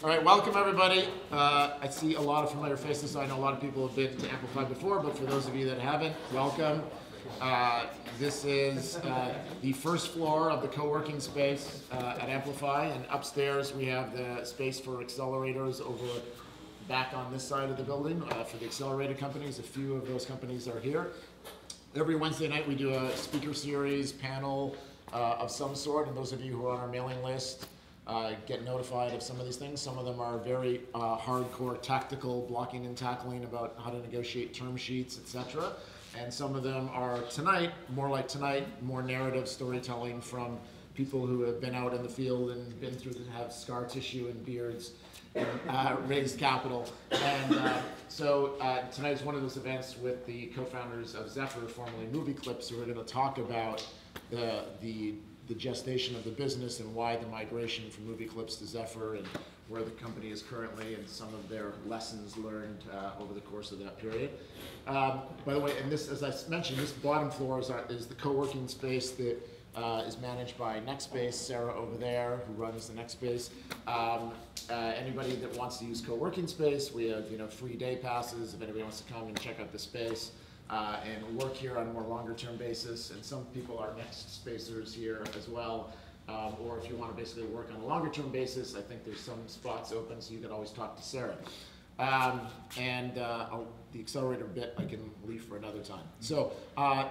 All right, welcome everybody. I see a lot of familiar faces, so I know a lot of people have been to Amplify before, but for those of you that haven't, welcome. This is the first floor of the co-working space at Amplify, and upstairs we have the space for accelerators over back on this side of the building for the accelerator companies. A few of those companies are here. Every Wednesday night we do a speaker series, panel of some sort, and those of you who are on our mailing list get notified of some of these things. Some of them are very hardcore tactical blocking and tackling about how to negotiate term sheets, etc. And some of them are tonight, more like tonight, more narrative storytelling from people who have been out in the field and been through and have scar tissue and beards and raised capital. And so tonight is one of those events with the co-founders of ZEFR, formerly Movie Clips, who are going to talk about the gestation of the business and why the migration from Movie Clips to ZEFR and where the company is currently and some of their lessons learned over the course of that period. By the way, and this, as I mentioned, this bottom floor is the co-working space that is managed by NextSpace, Sarah over there, who runs the NextSpace. Anybody that wants to use co-working space, we have free day passes if anybody wants to come and check out the space. And work here on a more longer term basis, and some people are next spacers here as well. Or if you want to basically work on a longer term basis, I think there's some spots open, so you can always talk to Sarah. The accelerator bit I can leave for another time. So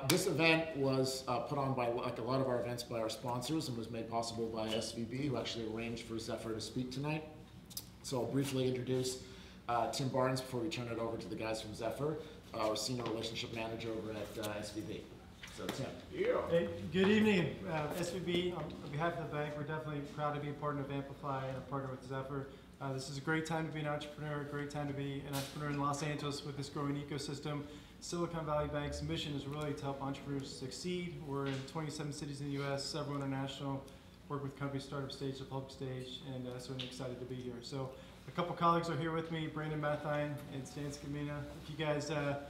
this event was put on by, like a lot of our events, by our sponsors and was made possible by SVB, who actually arranged for ZEFR to speak tonight. So I'll briefly introduce Tim Barnes before we turn it over to the guys from ZEFR, our senior relationship manager over at SVB. So Tim. Yeah. Hey, good evening. SVB, on behalf of the bank, we're definitely proud to be a partner of Amplify and a partner with ZEFR. This is a great time to be an entrepreneur, a great time to be an entrepreneur in Los Angeles with this growing ecosystem. Silicon Valley Bank's mission is really to help entrepreneurs succeed. We're in 27 cities in the U.S., several international, work with companies, startup stage to public stage, and so I'm excited to be here. So a couple colleagues are here with me, Brandon Mathine and Stan Scamina. If you guys have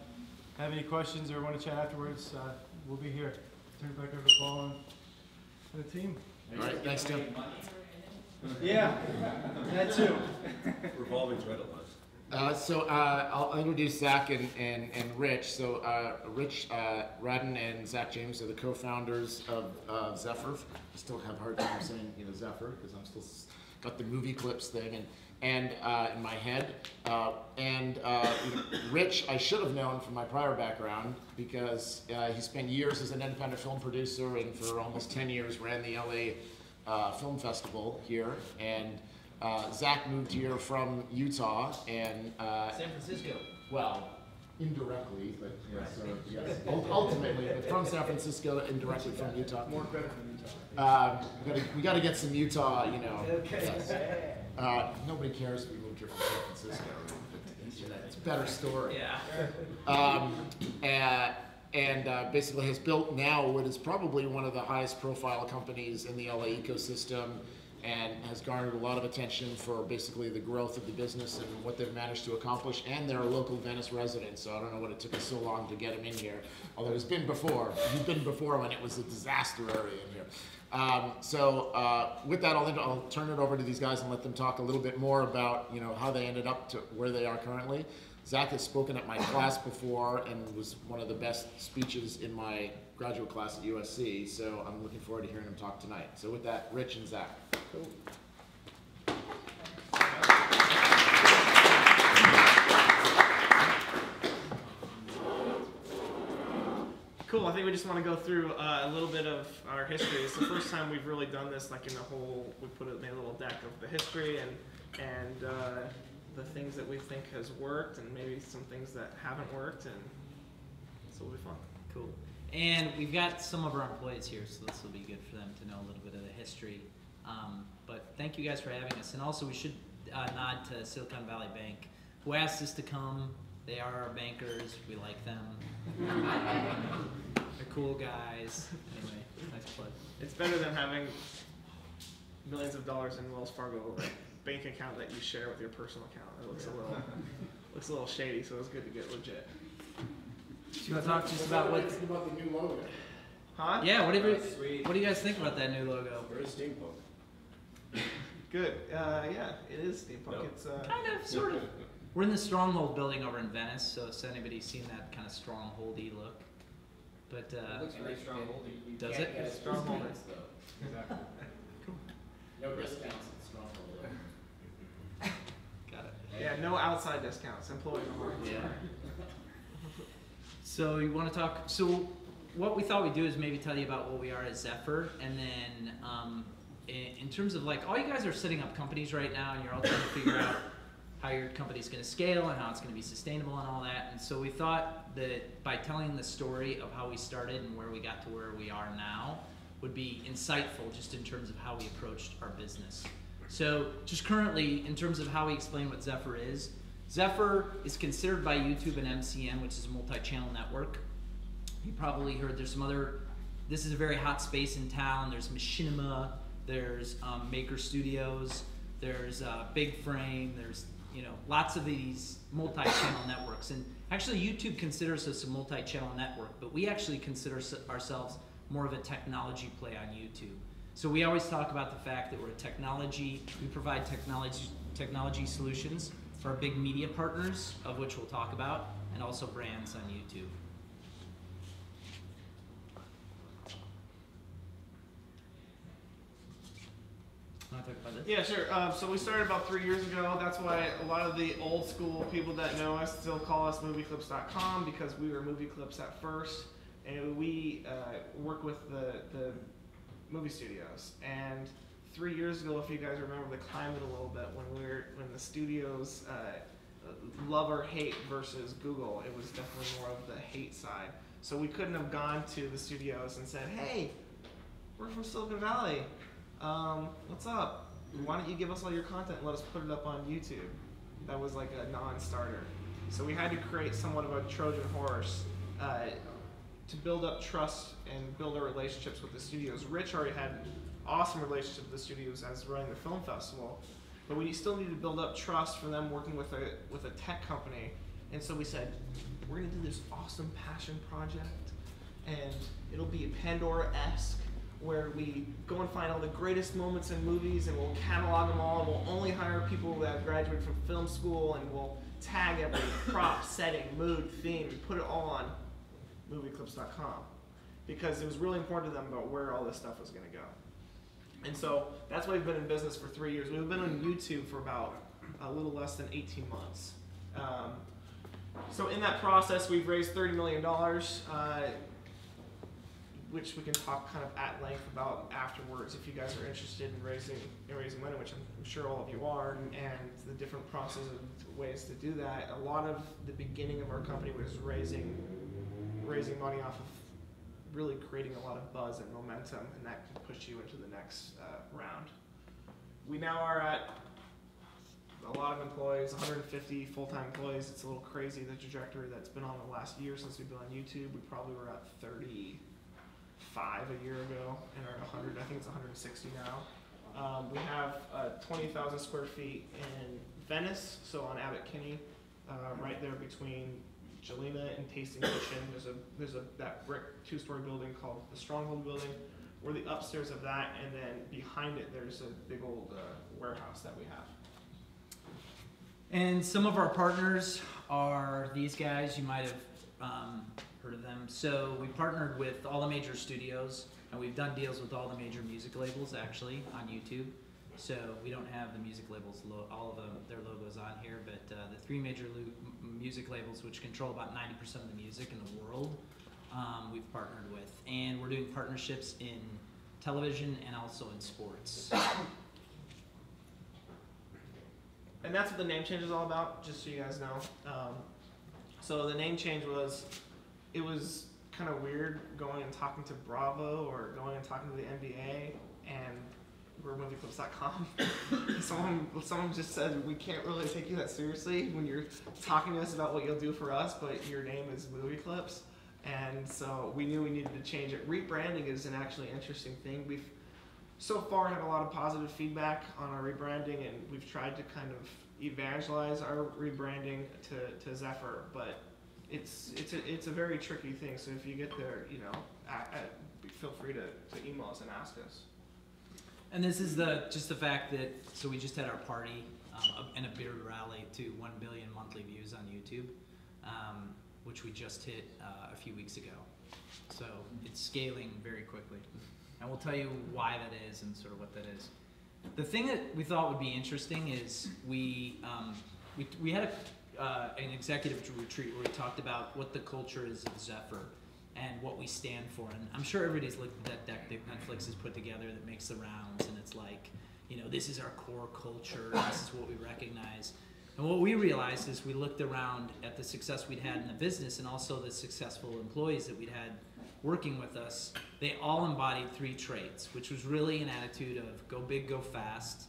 any questions or want to chat afterwards, we'll be here. Turn it back over to Paul and the team. All right, thanks, Tim. Yeah, that too. Revolving thread at last. I'll introduce Zach and Rich. So Rich Raddon and Zach James are the co-founders of ZEFR. I still have a hard time saying ZEFR because I'm still got the Movie Clips thing and in my head. Rich, I should have known from my prior background because he spent years as an independent film producer and for almost 10 years ran the LA Film Festival here. And Zach moved here from Utah and San Francisco. Well, indirectly, but yes, ultimately, but from San Francisco, indirectly from Utah. More credit from Utah. We got to get some Utah, Okay. Yes. Nobody cares if we moved here from San Francisco. It's a better story. Yeah. And basically has built now what is probably one of the highest profile companies in the LA ecosystem, and has garnered a lot of attention for basically the growth of the business and what they've managed to accomplish. And they're a local Venice resident, so I don't know what it took us so long to get him in here. Although he's been before. He's been before when it was a disaster area in here. With that, I'll turn it over to these guys and let them talk a little bit more about how they ended up to where they are currently. Zach has spoken at my class before and was one of the best speeches in my graduate class at USC, so I'm looking forward to hearing him talk tonight. So with that, Rich and Zach. Cool. Cool. I think we just want to go through a little bit of our history. It's the first time we've really done this, like in the whole. We made a little deck of the history and the things that we think has worked, and maybe some things that haven't worked, and this will be fun. Cool. And we've got some of our employees here, so this will be good for them to know a little bit of the history. But thank you guys for having us. And also we should nod to Silicon Valley Bank, who asked us to come. They are our bankers. We like them. They're cool guys. Anyway, nice plug. It's better than having millions of dollars in Wells Fargo bank account that you share with your personal account. It looks a little shady, so it's good to get legit. Do you want to talk just about what? About the new logo. Huh? Yeah. What do you guys think about that new logo? Very steampunk. Good. Yeah, it is steampunk. Nope. It's Kind of, sort of. We're in the Stronghold Building over in Venice, so has anybody seen that kind of stronghold-y look? But It looks very stronghold. does Yeah, it? yeah, it's Stronghold. discounts, though. Exactly. No discounts at Stronghold. Got it. yeah, no outside discounts. Employee only. Yeah. So you want to talk? So what we thought we'd do is maybe tell you about what we are at ZEFR, and then in terms of like, all you guys are setting up companies right now, and you're all trying to figure out how your company's going to scale and how it's going to be sustainable and all that. And so we thought that by telling the story of how we started and where we got to where we are now would be insightful just in terms of how we approached our business. So just currently, in terms of how we explain what ZEFR is considered by YouTube an MCN, which is a multi-channel network. You probably heard there's some other, this is a very hot space in town. There's Machinima, there's Maker Studios, there's Big Frame, there's lots of these multi-channel networks. And actually YouTube considers us a multi-channel network, but we actually consider ourselves more of a technology play on YouTube. So we always talk about the fact that we provide technology solutions for our big media partners, of which we'll talk about, and also brands on YouTube. Want to talk about this? Yeah, sure. So we started about 3 years ago. That's why a lot of the old school people that know us still call us movieclips.com, because we were Movie Clips at first, and we work with the movie studios. And 3 years ago, if you guys remember the climate a little bit, when the studios love or hate versus Google, it was definitely more of the hate side. So we couldn't have gone to the studios and said, hey, we're from Silicon Valley. What's up? Why don't you give us all your content and let us put it up on YouTube? That was like a non-starter. So we had to create somewhat of a Trojan horse to build up trust and build our relationships with the studios. Rich already had awesome relationships with the studios as running the film festival, but we still need to build up trust from them working with a tech company. And so we said, we're gonna do this awesome passion project, and it'll be Pandora-esque, where we go and find all the greatest moments in movies, and we'll catalog them all, and we'll only hire people that have graduated from film school, and we'll tag every prop, setting, mood, theme, and put it all on movieclips.com, because it was really important to them about where all this stuff was going to go. And so that's why we've been in business for 3 years. We've been on YouTube for about a little less than 18 months. So in that process, we've raised $30 million, which we can talk kind of at length about afterwards if you guys are interested in raising money, which I'm sure all of you are, and the different processes and ways to do that. A lot of the beginning of our company was raising money off of really creating a lot of buzz and momentum, and that can push you into the next round. We now are at a lot of employees, 150 full-time employees. It's a little crazy, the trajectory that's been on the last year since we've been on YouTube. We probably were at 35 a year ago, and are at 100. I think it's 160 now. We have 20,000 square feet in Venice, so on Abbot Kinney, right there between Jelena and Tasting Kitchen. There's that brick 2-story building called the Stronghold Building. We're the upstairs of that, and then behind it there's a big old warehouse that we have. And some of our partners are these guys. You might have heard of them. So we partnered with all the major studios, and we've done deals with all the major music labels actually on YouTube. So we don't have the music labels, all of their logos on here, but the 3 major music labels, which control about 90% of the music in the world, we've partnered with. And we're doing partnerships in television and also in sports. And that's what the name change is all about, just so you guys know. So the name change was, it was kind of weird going and talking to Bravo or going and talking to the NBA, and we're movieclips.com. Someone just said, we can't really take you that seriously when you're talking to us about what you'll do for us, but your name is Movie Clips. And so we knew we needed to change it. Rebranding is an actually interesting thing. We've so far had a lot of positive feedback on our rebranding, and we've tried to kind of evangelize our rebranding to ZEFR, but it's a very tricky thing. So if you get there, feel free to email us and ask us. And this is just the fact that, so we just had our party and a beard rally to 1 billion monthly views on YouTube, which we just hit a few weeks ago. So it's scaling very quickly. And we'll tell you why that is and sort of what that is. The thing that we thought would be interesting is we had an executive retreat where we talked about what the culture is of ZEFR and what we stand for. And I'm sure everybody's looked at that deck that Netflix has put together that makes the rounds, and it's like, you know, this is our core culture, this is what we recognize. And what we realized is we looked around at the success we'd had in the business and also the successful employees that we'd had working with us. They all embodied 3 traits, which was really an attitude of go big, go fast.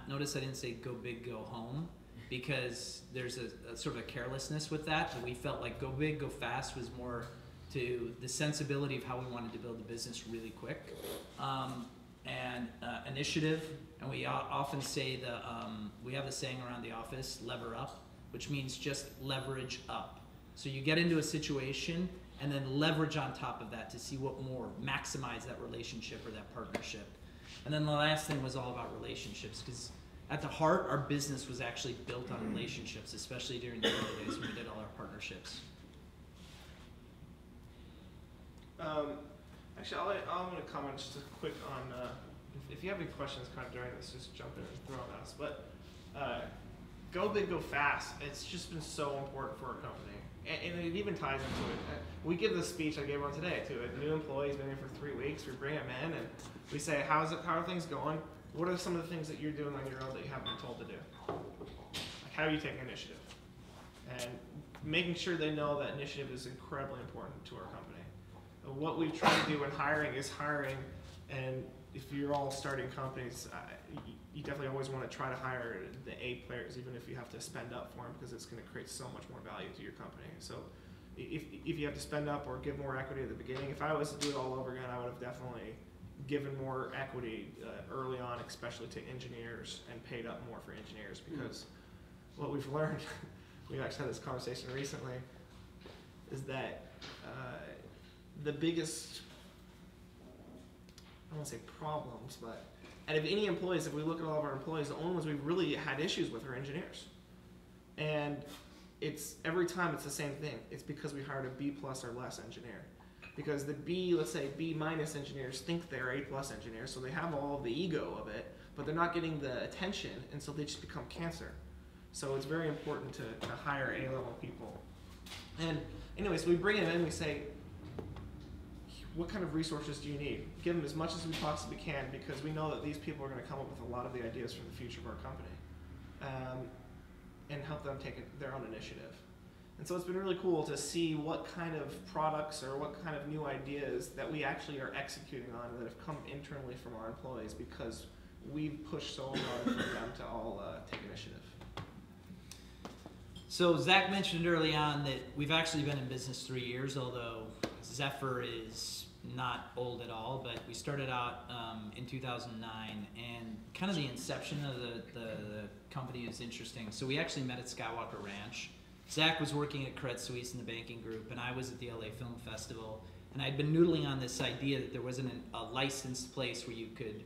Notice I didn't say go big, go home, because there's a sort of a carelessness with that. But we felt like go big, go fast was more to the sensibility of how we wanted to build the business really quick. And initiative, and we often say we have the saying around the office, lever up, which means just leverage up. So you get into a situation and then leverage on top of that to see what more, maximize that relationship or that partnership. And then the last thing was all about relationships, because at the heart, our business was actually built on relationships, especially during the early days when we did all our partnerships. Actually, I'm going to comment just quick on, if you have any questions kind of during this, just jump in and throw them at us. But go big, go fast. It's just been so important for our company. And it even ties into it. We give this speech I gave one today to a new employee. He's been here for 3 weeks. We bring him in and we say, how are things going? What are some of the things that you're doing on your own that you haven't been told to do? Like, how are you taking initiative? And making sure they know that initiative is incredibly important to our company. What we've tried to do in hiring is hiring, and if you're all starting companies, you definitely always want to try to hire the A players, even if you have to spend up for them, because it's going to create so much more value to your company. So if you have to spend up or give more equity at the beginning, if I was to do it all over again, I would have definitely given more equity early on, especially to engineers, and paid up more for engineers, because what we've learned, we actually had this conversation recently, is that the biggest, I don't want to say problems, but out of any employees, if we look at all of our employees, the only ones we've really had issues with are engineers. And it's every time it's the same thing. It's because we hired a B+ or less engineer. Because the B, let's say B- engineers think they're A+ engineers, so they have all of the ego of it, but they're not getting the attention, and so they just become cancer. So it's very important to hire A-level people. And anyways, we bring them in, we say, what kind of resources do you need? Give them as much as we possibly can, because we know that these people are going to come up with a lot of the ideas for the future of our company, and help them take their own initiative. And so it's been really cool to see what kind of products or what kind of new ideas that we actually are executing on that have come internally from our employees, because we've pushed so hard for them to all take initiative. So Zach mentioned early on that we've actually been in business 3 years, although ZEFR is not old at all, but we started out in 2009, and kind of the inception of the company is interesting. So we actually met at Skywalker Ranch. Zach was working at Credit Suisse in the banking group, and I was at the LA Film Festival, and I'd been noodling on this idea that there wasn't a licensed place where you could,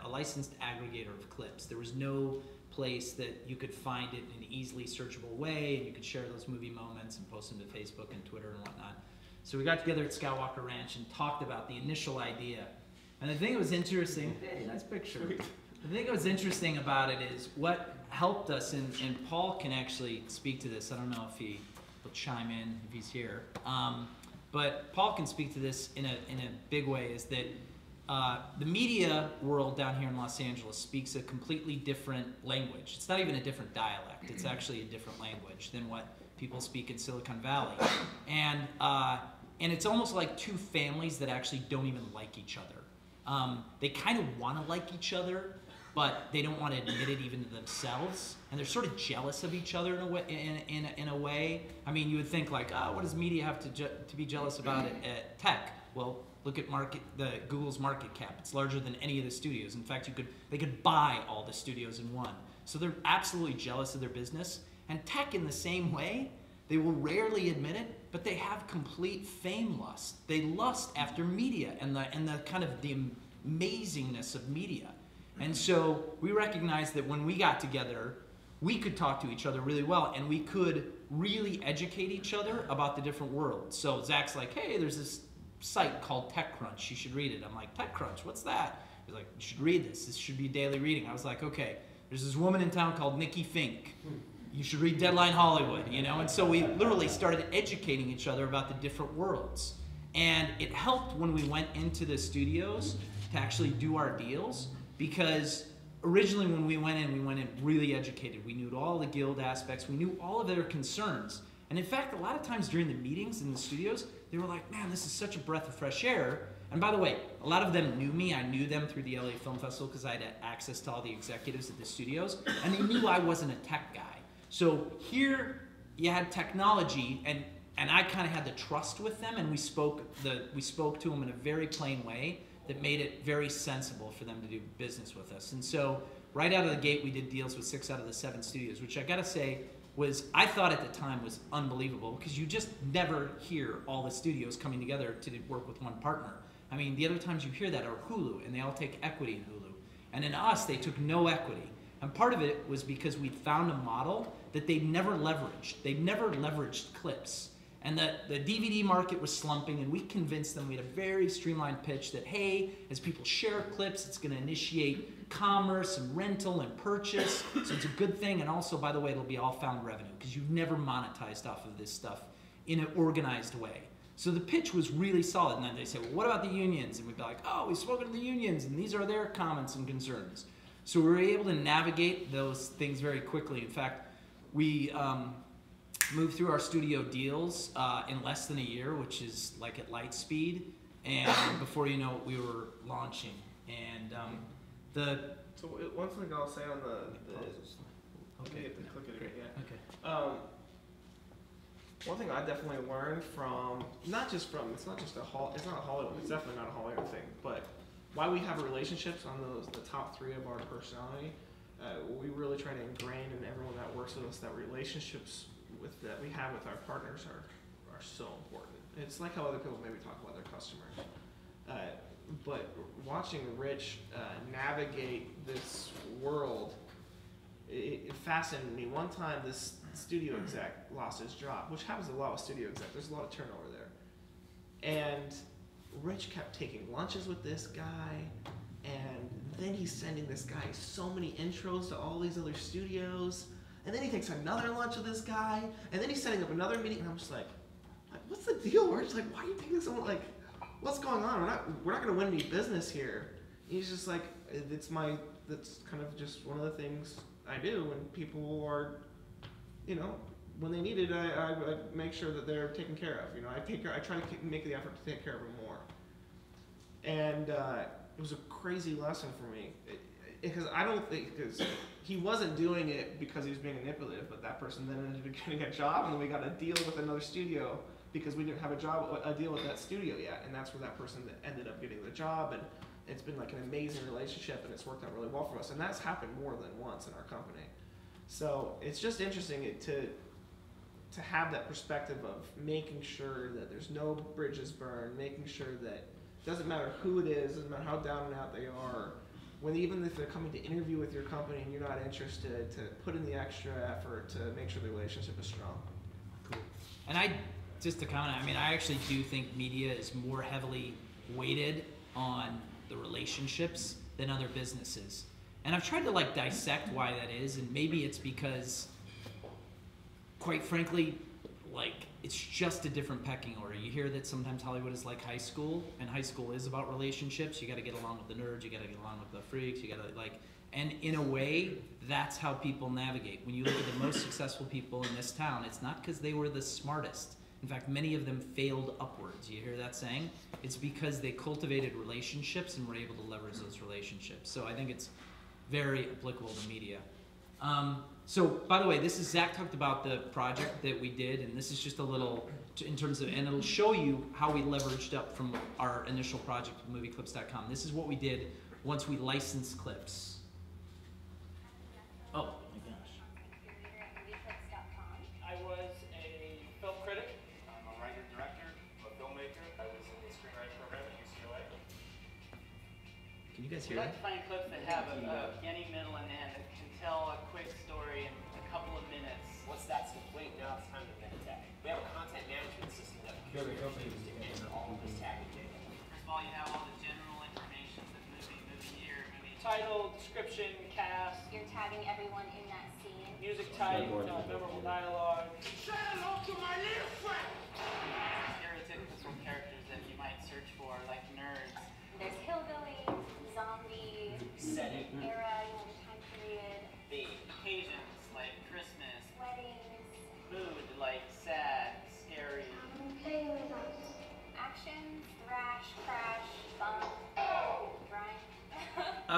a licensed aggregator of clips. There was no place that you could find it in an easily searchable way, and you could share those movie moments and post them to Facebook and Twitter and whatnot. So we got together at Skywalker Ranch and talked about the initial idea. And the thing that was interesting, hey, nice picture. The thing that was interesting about it is what helped us, and Paul can actually speak to this. I don't know if he will chime in if he's here. But Paul can speak to this in a big way, is that the media world down here in Los Angeles speaks a completely different language. It's not even a different dialect. It's actually a different language than what people speak in Silicon Valley. And it's almost like two families that actually don't even like each other. They kind of want to like each other, but they don't want to admit it even to themselves. And they're sort of jealous of each other in a way. I mean, you would think like, oh, what does media have to be jealous about at tech? Well, look at Google's market cap. It's larger than any of the studios. In fact, they could buy all the studios in one. So they're absolutely jealous of their business. And tech, in the same way, they will rarely admit it, but they have complete fame lust. They lust after media and the kind of the amazingness of media. And so we recognized that when we got together, we could talk to each other really well, and we could really educate each other about the different worlds. So Zach's like, hey, there's this site called TechCrunch. You should read it. I'm like, TechCrunch, what's that? He's like, you should read this. This should be daily reading. I was like, okay, there's this woman in town called Nikki Fink. You should read Deadline Hollywood, you know? And so we literally started educating each other about the different worlds. And it helped when we went into the studios to actually do our deals, because originally when we went in really educated. We knew all the guild aspects. We knew all of their concerns. And in fact, a lot of times during the meetings in the studios, they were like, man, this is such a breath of fresh air. And by the way, a lot of them knew me. I knew them through the LA Film Festival because I had access to all the executives at the studios. And they knew I wasn't a tech guy. So here you had technology, and I kind of had the trust with them, and we spoke to them in a very plain way that made it very sensible for them to do business with us. And so right out of the gate, we did deals with 6 out of the 7 studios, which I gotta say I thought at the time was unbelievable, because you just never hear all the studios coming together to work with one partner. I mean, the other times you hear that are Hulu, and they all take equity in Hulu. And in us, they took no equity. And part of it was because we'd found a model that they'd never leveraged. They'd never leveraged clips. And the DVD market was slumping, and we convinced them, we had a very streamlined pitch that, hey, as people share clips, it's gonna initiate commerce and rental and purchase, so it's a good thing. And also, by the way, it'll be all found revenue, because you've never monetized off of this stuff in an organized way. So the pitch was really solid. And then they say, well, what about the unions? And we'd be like, oh, we've spoken to the unions, and these are their comments and concerns. So we were able to navigate those things very quickly. In fact, we moved through our studio deals in less than a year, which is like at light speed. And before you know it, we were launching. And So one thing I'll say on okay. Click it Great. again. Okay. One thing I definitely learned from, it's not just a Hollywood, it's definitely not a Hollywood thing, but why we have relationships on the top 3 of our personality, we really try to ingrain in everyone that works with us that relationships that we have with our partners are so important. It's like how other people maybe talk about their customers. But watching Rich navigate this world, it fascinated me. One time, this studio exec lost his job, which happens a lot with studio exec. There's a lot of turnover there. And Rich kept taking lunches with this guy, and then he's sending this guy so many intros to all these other studios, and then he takes another lunch with this guy, and then he's setting up another meeting, and I'm just like what's the deal? We're just like, why are you taking so long? Like, what's going on? We're not going to win any business here. And he's just like, that's kind of just one of the things I do when people are, when they need it, I make sure that they're taken care of. I try to make the effort to take care of them more. And it was a crazy lesson for me, because because he wasn't doing it because he was being manipulative, but that person then ended up getting a job, and then we got a deal with another studio because we didn't have a deal with that studio yet, and that's where that person ended up getting the job, and it's been like an amazing relationship, and it's worked out really well for us, and that's happened more than once in our company. So it's just interesting to have that perspective of making sure that there's no bridges burned, making sure that it doesn't matter who it is, doesn't matter how down and out they are, even if they're coming to interview with your company and you're not interested, to put in the extra effort to make sure the relationship is strong. Cool. And just to comment, I actually do think media is more heavily weighted on the relationships than other businesses. And I've tried to dissect why that is, and maybe it's because, quite frankly, it's just a different pecking order. You hear that sometimes Hollywood is like high school, and high school is about relationships. You got to get along with the nerds, you got to get along with the freaks, you got to and in a way, that's how people navigate. When you look at the most successful people in this town, it's not because they were the smartest. In fact, many of them failed upwards. You hear that saying? It's because they cultivated relationships and were able to leverage those relationships. So I think it's very applicable to media. So, by the way, Zach talked about the project that we did, and this is just a little, in terms of, and it'll show you how we leveraged up from our initial project with movieclips.com. This is what we did once we licensed clips. Oh, my gosh. I was a film critic, I'm a writer-director, a filmmaker. I was in the screenwriting program at UCLA. Can you guys We hear like that? to find clips that have a beginning, middle, and end that can tell a quick story in a couple of minutes. What's that? Wait, now it's time to vent tag. We have a content management system that we can use to enter all of this tagging data. First of all, you have all the general information, the movie year, movie title, description, cast, You're tagging everyone in that scene. music type, memorable dialogue. Stereotypical characters that you might search for, like nerds. There's hillbilly, zombie, Setting. era, the time period, Theme. Occasions like Christmas, weddings, mood like sad, scary. action, thrash, crash, bump, grind.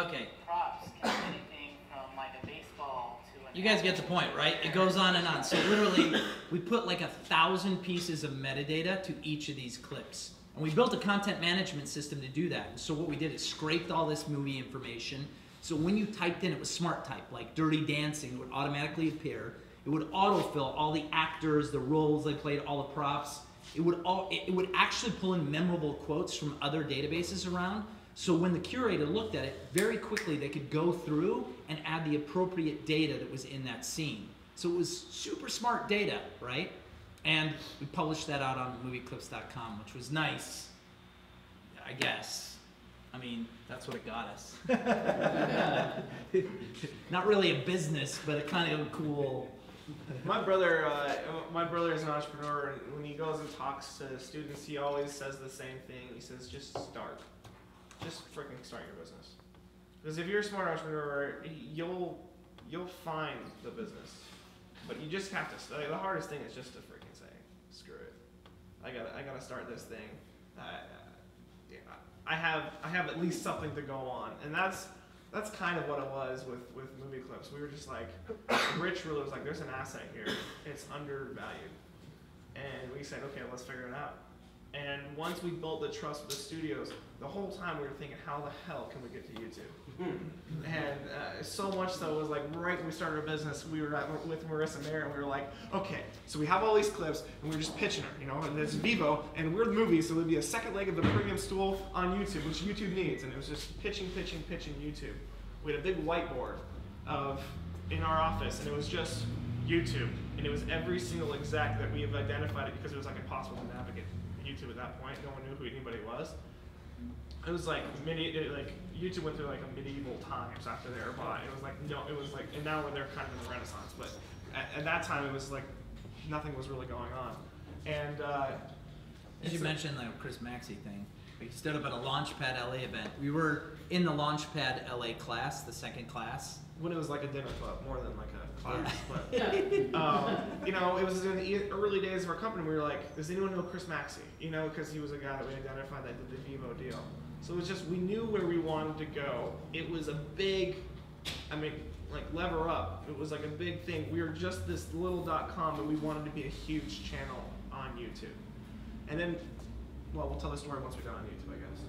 Okay, Props can be anything from like a baseball to an. you guys get the point, right? It goes on and on. So literally, we put like 1,000 pieces of metadata to each of these clips. And we built a content management system to do that. And so what we did is scraped all this movie information. So when you typed in, it was smart type, like Dirty Dancing, it would automatically appear. It would autofill all the actors, the roles they played, all the props. It would actually pull in memorable quotes from other databases around. So when the curator looked at it, very quickly they could go through and add the appropriate data that was in that scene. So it was super smart data, right? And we published that out on movieclips.com, which was nice, I guess. I mean, that's what it got us. Not really a business, but a kind of cool. My brother is an entrepreneur, and when he goes and talks to students, he always says the same thing. He says, just start. Just freaking start your business. Because if you're a smart entrepreneur, you'll find the business. But you just have to study. The hardest thing is just to freaking say, screw it. I gotta start this thing. I have at least something to go on, and that's kind of what it was with movie clips. We were just like, Rich really was like, there's an asset here. It's undervalued, and we said, okay, let's figure it out. And once we built the trust with the studios, the whole time we were thinking, how the hell can we get to YouTube? And so much so, it was like right when we started our business, we were with Marissa Mayer, and we were like, okay, so we have all these clips, and we were just pitching her, you know, and it's Vivo, and we're the movie, so there'd be a second leg of the premium stool on YouTube, which YouTube needs, and it was just pitching YouTube. We had a big whiteboard in our office, and it was just YouTube, and it was every single exec that we have identified it because it was like impossible to navigate YouTube at that point. No one knew who anybody was. It was like YouTube went through like a medieval times after they were bought. It was like and now they're kind of in the Renaissance, but at that time it was like nothing was really going on. And As you mentioned the Chris Maxey thing, we stood up at a Launchpad LA event. We were in the Launchpad LA class, the second class. when it was like a dinner club, more than like a class. But you know, it was in the early days of our company. We were like, does anyone know Chris Maxey? You know, because he was a guy that we identified that did the Vivo deal. So it was just, we knew where we wanted to go. It was a big, I mean, like lever up. It was like a big thing. We were just this little .com, but we wanted to be a huge channel on YouTube. And then, well, we'll tell the story once we're done on YouTube, I guess.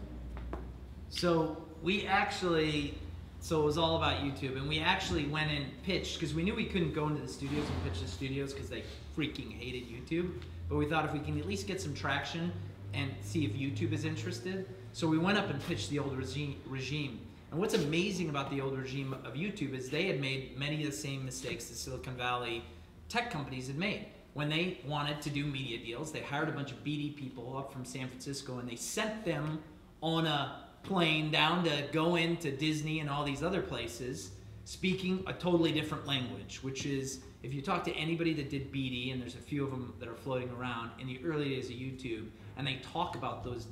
So we actually, so it was all about YouTube, and we actually went and pitched, because we knew we couldn't go into the studios and pitch the studios because they freaking hated YouTube. But we thought if we can at least get some traction and see if YouTube is interested. So we went up and pitched the old regime. And what's amazing about the old regime of YouTube is they had made many of the same mistakes that Silicon Valley tech companies had made. When they wanted to do media deals, they hired a bunch of BD people up from San Francisco, and they sent them on a plane down to go into Disney and all these other places, speaking a totally different language, which is, if you talk to anybody that did BD, and there's a few of them that are floating around in the early days of YouTube, and they talk about those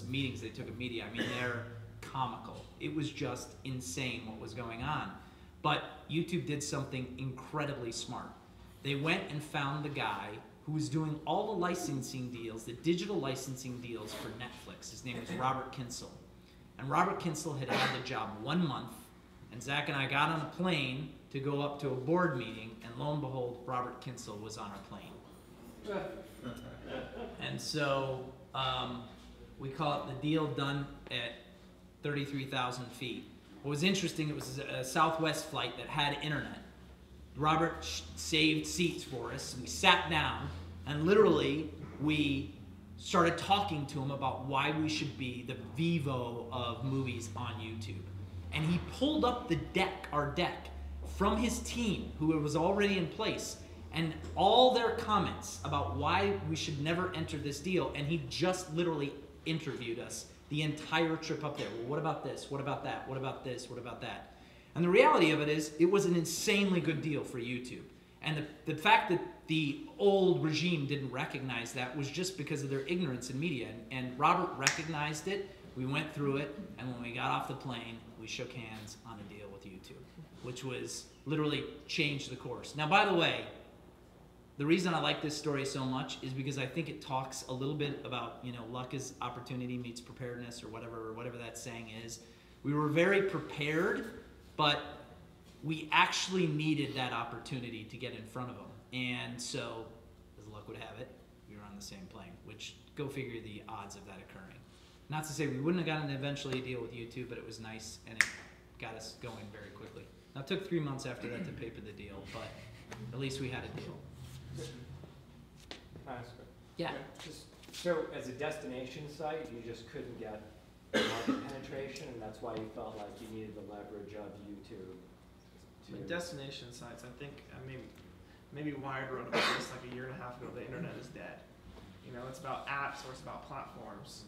meetings they took at media, I mean, they're comical. It was just insane what was going on. But YouTube did something incredibly smart. They went and found the guy who was doing all the licensing deals, the digital licensing deals for Netflix. His name was Robert Kinsel. And Robert Kinsel had had the job 1 month, and Zach and I got on a plane to go up to a board meeting, and lo and behold, Robert Kinsel was on our plane. And so we call it the deal done at 33,000 feet. What was interesting, it was a Southwest flight that had internet. Robert saved seats for us. We sat down, and literally we started talking to him about why we should be the Vivo of movies on YouTube. And he pulled up our deck from his team, who was already in place, and all their comments about why we should never enter this deal, and he just literally interviewed us the entire trip up there. Well, what about this? What about that? What about this? What about that? And the reality of it is, it was an insanely good deal for YouTube. And the fact that the old regime didn't recognize that was just because of their ignorance in media. And Robert recognized it, we went through it, and when we got off the plane, we shook hands on a deal with YouTube, which was literally changed the course. Now, by the way, the reason I like this story so much is because I think it talks a little bit about, luck is opportunity meets preparedness, or whatever that saying is. We were very prepared, but we actually needed that opportunity to get in front of them. And so, as luck would have it, we were on the same plane, which, go figure the odds of that occurring. Not to say we wouldn't have gotten eventually a deal with YouTube, but it was nice, and it got us going very quickly. Now, it took 3 months after that to paper the deal, but at least we had a deal. Yeah. So as a destination site, you just couldn't get market penetration, and that's why you felt like you needed the leverage of YouTube. Destination sites, I think, maybe Wired wrote about this like a year and a half ago. The internet is dead. It's about apps or it's about platforms.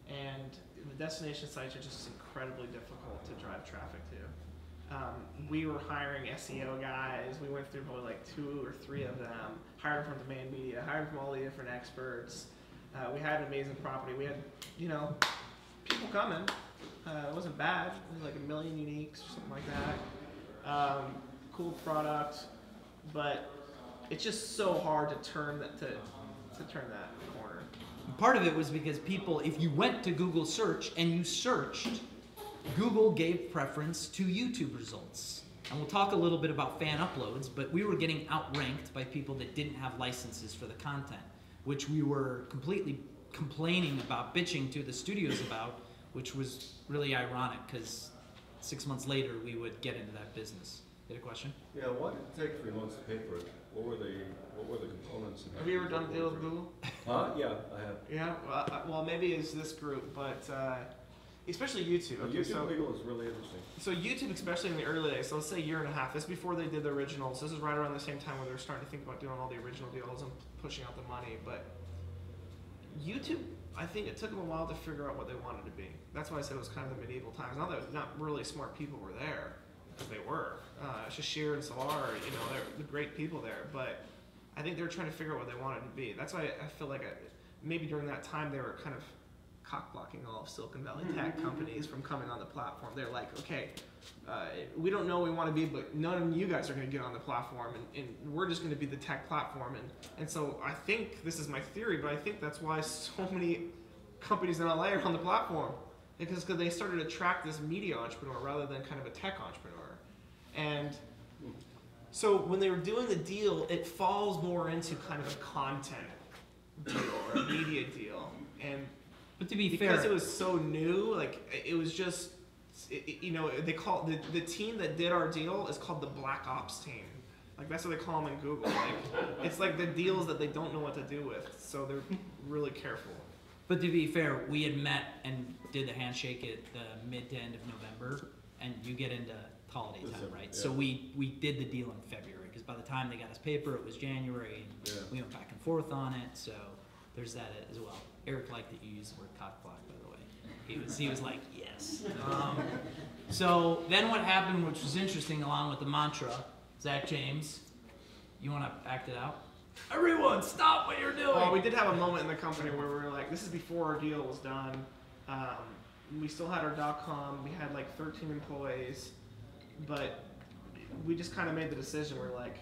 And the destination sites are just incredibly difficult to drive traffic to. We were hiring SEO guys. We went through probably like 2 or 3 of them, hired from demand media, hired from all the different experts. We had an amazing property. We had, people coming. It wasn't bad. It was like 1 million uniques or something like that. Cool product, but it's just so hard to turn that corner. Part of it was because people, if you went to Google search and you searched, Google gave preference to YouTube results. And we'll talk a little bit about fan uploads, but we were getting outranked by people that didn't have licenses for the content, which we were completely complaining about, bitching to the studios about, which was really ironic because 6 months later we would get into that business. You had a question? Yeah, why did it take 3 months to pay for it? What were the components? Have you ever done a deal with Google? Yeah, I have. Yeah, well maybe it's this group, but especially YouTube. Okay, YouTube legal is really interesting. So YouTube, especially in the early days, so let's say a year and a half, this is before they did the originals. This is right around the same time when they were starting to think about doing all the original deals and pushing out the money. But YouTube, I think it took them a while to figure out what they wanted to be. That's why I said it was kind of the medieval times. Not that not really smart people were there, because they were. Shashir and Salar, they're the great people there. But I think they were trying to figure out what they wanted to be. That's why I feel like maybe during that time they were kind of cock-blocking all of Silicon Valley tech companies from coming on the platform. They're like, okay, we don't know what we want to be, but none of you guys are going to get on the platform, and we're just going to be the tech platform. And so I think, this is my theory, but I think that's why so many companies in LA are on the platform, because they started to attract this media entrepreneur rather than kind of a tech entrepreneur. And so when they were doing the deal, it falls more into kind of a content deal or a media deal. But to be because fair, it was so new, like it was just, they call the team that did our deal is called the Black Ops team. Like that's what they call them in Google. Like it's like the deals that they don't know what to do with, so they're really careful. But to be fair, we had met and did the handshake at the mid to end of November, and you get into holiday time, right? Yeah. So we did the deal in February, because by the time they got us paper, it was January, and we went back and forth on it. So there's that as well. Eric liked that you used the word cockblock, by the way. He was like, yes. So then what happened, which was interesting, along with the mantra, Zach James, you want to act it out? Everyone, stop what you're doing. Well, we did have a moment in the company where we were like, this is before our deal was done. We still had our .com. We had like 13 employees, but we just kind of made the decision. We're like,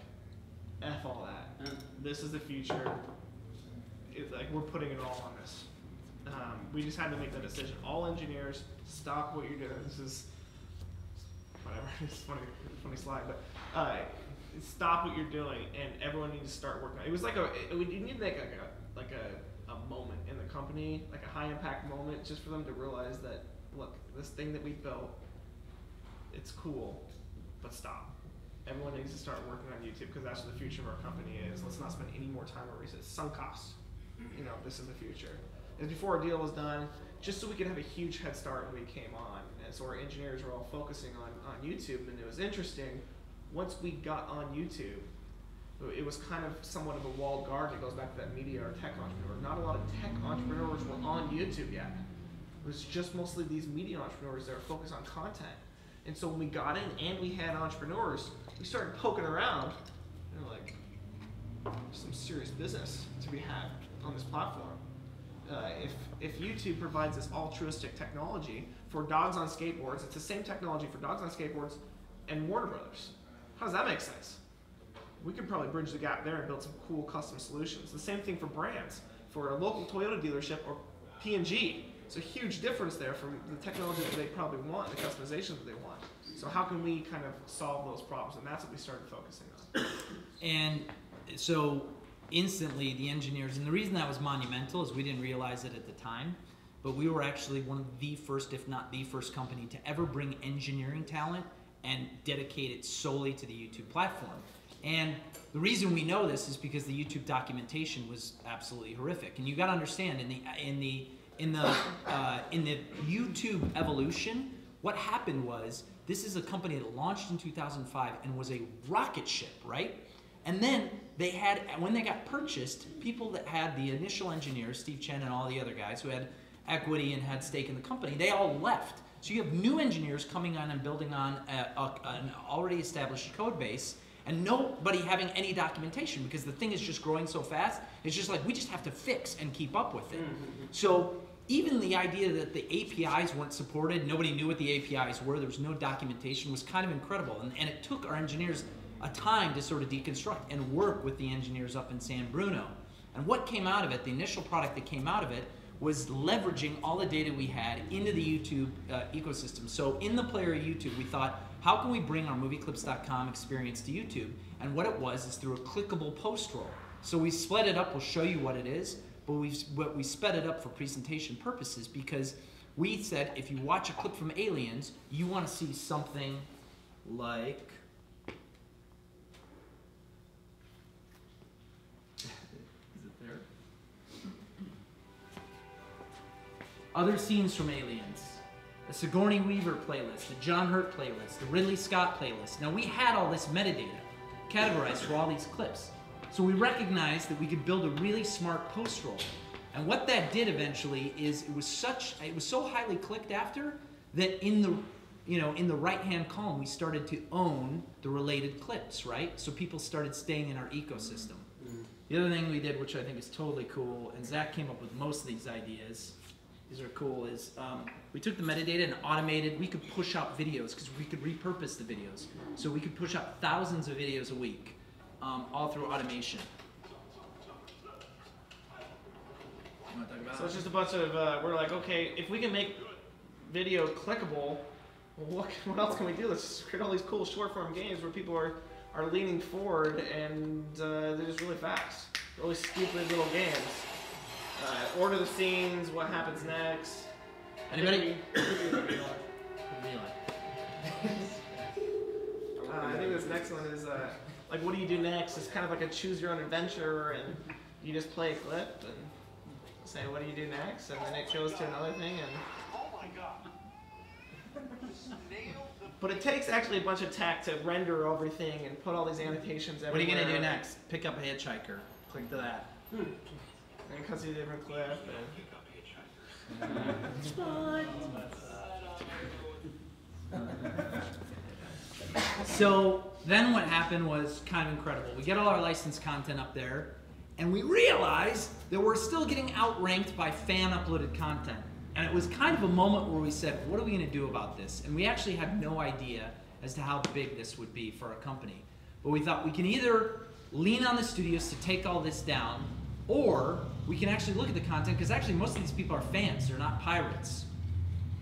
F all that. This is the future. We're putting it all on this. We just had to make the decision. All engineers, stop what you're doing. This is whatever. It's funny slide, but stop what you're doing, and everyone needs to start working on it. It was like we need to make a moment in the company, like a high impact moment, just for them to realize that, look, this thing that we built, it's cool, but stop. Everyone needs to start working on YouTube, because that's what the future of our company is. Let's not spend any more time on research. Sunk costs. this is the future. And before a deal was done, just so we could have a huge head start when we came on, and so our engineers were all focusing on YouTube, and it was interesting. Once we got on YouTube, it was kind of somewhat of a walled garden. It goes back to that media or tech entrepreneur. Not a lot of tech entrepreneurs were on YouTube yet. It was just mostly these media entrepreneurs that were focused on content. And so when we got in and we had entrepreneurs, we started poking around, and we're like, there's some serious business to be had on this platform. If YouTube provides this altruistic technology for dogs on skateboards, it's the same technology for dogs on skateboards and Warner Brothers. How does that make sense? We could probably bridge the gap there and build some cool custom solutions. The same thing for brands, for a local Toyota dealership or P&G. It's a huge difference there from the technology that they probably want, the customizations that they want. So how can we kind of solve those problems? And that's what we started focusing on. And so instantly the engineers, and the reason that was monumental is we didn't realize it at the time, but we were actually one of the first, if not the first company to ever bring engineering talent and dedicate it solely to the YouTube platform. And the reason we know this is because the YouTube documentation was absolutely horrific. And you got to understand, in the YouTube evolution, what happened was this is a company that launched in 2005 and was a rocket ship, right? And then they had, when they got purchased, people that had the initial engineers, Steve Chen and all the other guys who had equity and had stake in the company, they all left. So you have new engineers coming on and building on an already established code base, and nobody having any documentation because the thing is just growing so fast. It's just like we just have to fix and keep up with it. So even the idea that the APIs weren't supported, nobody knew what the APIs were, there was no documentation, was kind of incredible. And it took our engineers a time to sort of deconstruct and work with the engineers up in San Bruno. And what came out of it, the initial product that came out of it, was leveraging all the data we had into the YouTube ecosystem. So in the player of YouTube, we thought, how can we bring our movieclips.com experience to YouTube? And what it was is through a clickable post roll. So we split it up, we'll show you what it is, but we sped it up for presentation purposes because we said if you watch a clip from Aliens, you want to see something like, is it there? Other scenes from Aliens, the Sigourney Weaver playlist, the John Hurt playlist, the Ridley Scott playlist. Now we had all this metadata categorized for all these clips. So we recognized that we could build a really smart post roll. And what that did eventually is it was so highly clicked after that in the right-hand column we started to own the related clips, right? So people started staying in our ecosystem. The other thing we did, which I think is totally cool, and Zach came up with most of these ideas, these are cool, is we took the metadata and automated, we could push out videos because we could repurpose the videos. So we could push out thousands of videos a week, all through automation. You want to talk about So it's just a bunch of, we're like, okay, if we can make video clickable, well, what else can we do? Let's just create all these cool short form games where people are leaning forward and they're just really fast. Really stupid little games. Order the scenes, what happens next. Anybody? I think this next one is like, what do you do next? It's kind of like a choose your own adventure, and you just play a clip and say, what do you do next? And then it goes to another thing. And but it takes actually a bunch of tech to render everything and put all these annotations everywhere. What are you going to do next? Pick up a hitchhiker. Click to that. And it cuts you a different clip. So then what happened was kind of incredible. We get all our licensed content up there, and we realized that we're still getting outranked by fan-uploaded content. And it was kind of a moment where we said, what are we going to do about this? And we actually had no idea as to how big this would be for our company. But we thought we can either lean on the studios to take all this down, or we can actually look at the content, because actually most of these people are fans, they're not pirates.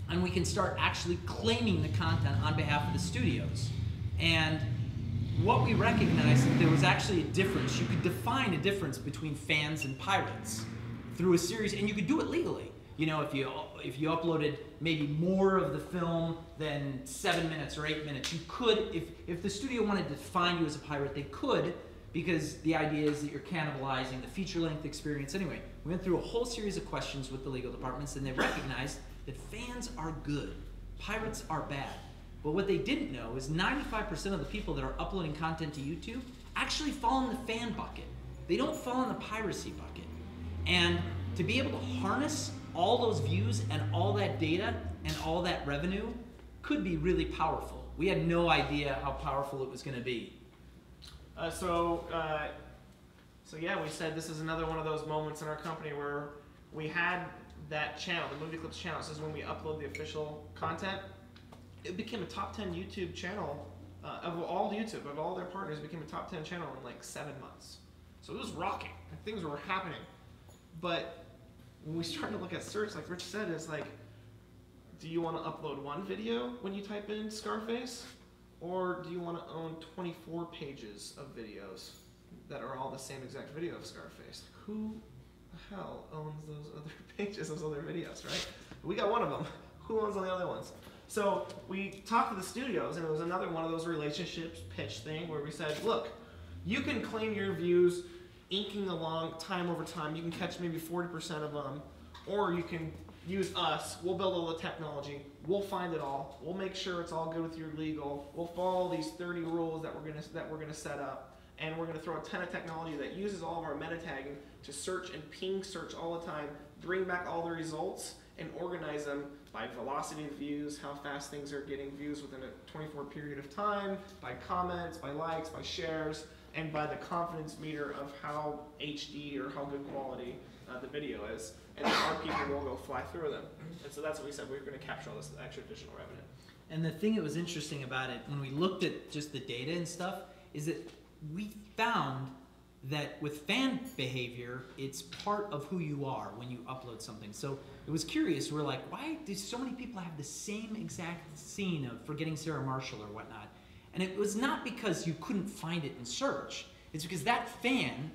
And we can start actually claiming the content on behalf of the studios. And what we recognized that there was actually a difference. You could define a difference between fans and pirates through a series, and you could do it legally. You know, if you uploaded maybe more of the film than 7 minutes or 8 minutes, you could, if the studio wanted to find you as a pirate, they could, because the idea is that you're cannibalizing the feature length experience. Anyway, we went through a whole series of questions with the legal departments, and they recognized that fans are good, pirates are bad. But what they didn't know is 95% of the people that are uploading content to YouTube actually fall in the fan bucket. They don't fall in the piracy bucket. And to be able to harness all those views and all that data and all that revenue could be really powerful. We had no idea how powerful it was going to be. So yeah, we said this is another one of those moments in our company where we had that channel, the Movie Clips channel. This is when we upload the official content. It became a top 10 YouTube channel of all their partners. It became a top 10 channel in like 7 months. So it was rocking. Things were happening. But when we started to look at search, like Rich said, it's like, do you want to upload one video when you type in Scarface? Or do you want to own 24 pages of videos that are all the same exact video of Scarface? Who the hell owns those other pages, those other videos, right? We got one of them. Who owns all the other ones? So we talked to the studios, and it was another one of those relationships pitch thing where we said, look, you can claim your views inking along time over time. You can catch maybe 40% of them, or you can use us. We'll build all the technology. We'll find it all. We'll make sure it's all good with your legal. We'll follow these 30 rules that we're gonna set up, and we're gonna throw a ton of technology that uses all of our meta tagging to search and ping search all the time, bring back all the results, and organize them by velocity of views, how fast things are getting views within a 24 period of time, by comments, by likes, by shares, and by the confidence meter of how HD or how good quality the video is. And then our people will go fly through them. And so that's what we said, we were going to capture all this extra additional revenue. And the thing that was interesting about it, when we looked at just the data and stuff, is that we found that with fan behavior, it's part of who you are when you upload something. So it was curious, we're like, why do so many people have the same exact scene of Forgetting Sarah Marshall or whatnot? And it was not because you couldn't find it in search. It's because that fan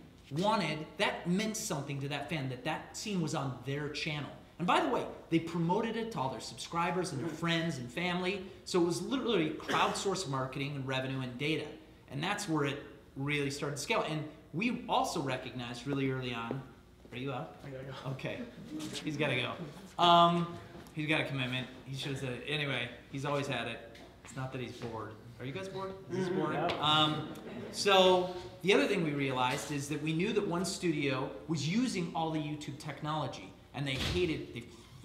that meant something to that fan, that scene was on their channel. And by the way, they promoted it to all their subscribers and their friends and family. So it was literally crowdsourced marketing and revenue and data. And that's where it really started to scale. And we also recognized really early on, are you up? I gotta go. Okay, he's gotta go. He's got a commitment. He should have said it. Anyway, he's always had it. It's not that he's bored. Are you guys bored? Is this boring? So the other thing we realized is that we knew that one studio was using all the YouTube technology, and they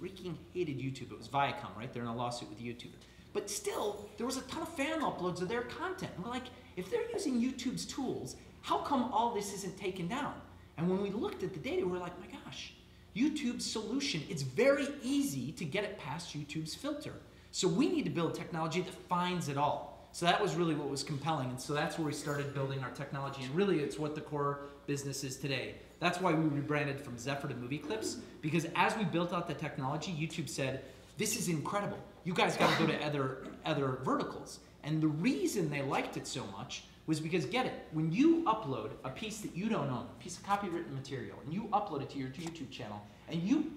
freaking hated YouTube. It was Viacom, right? They're in a lawsuit with YouTube. But still, there was a ton of fan uploads of their content. And we're like, if they're using YouTube's tools, how come all this isn't taken down? And when we looked at the data, we were like, my gosh, YouTube's solution, it's very easy to get it past YouTube's filter. So we need to build technology that finds it all. So that was really what was compelling, and so that's where we started building our technology, and really it's what the core business is today. That's why we rebranded from ZEFR to Movie Clips, because as we built out the technology, YouTube said, this is incredible. You guys got to go to other verticals. And the reason they liked it so much was because, get it, when you upload a piece that you don't own, a piece of copywritten material, and you upload it to your YouTube channel, and you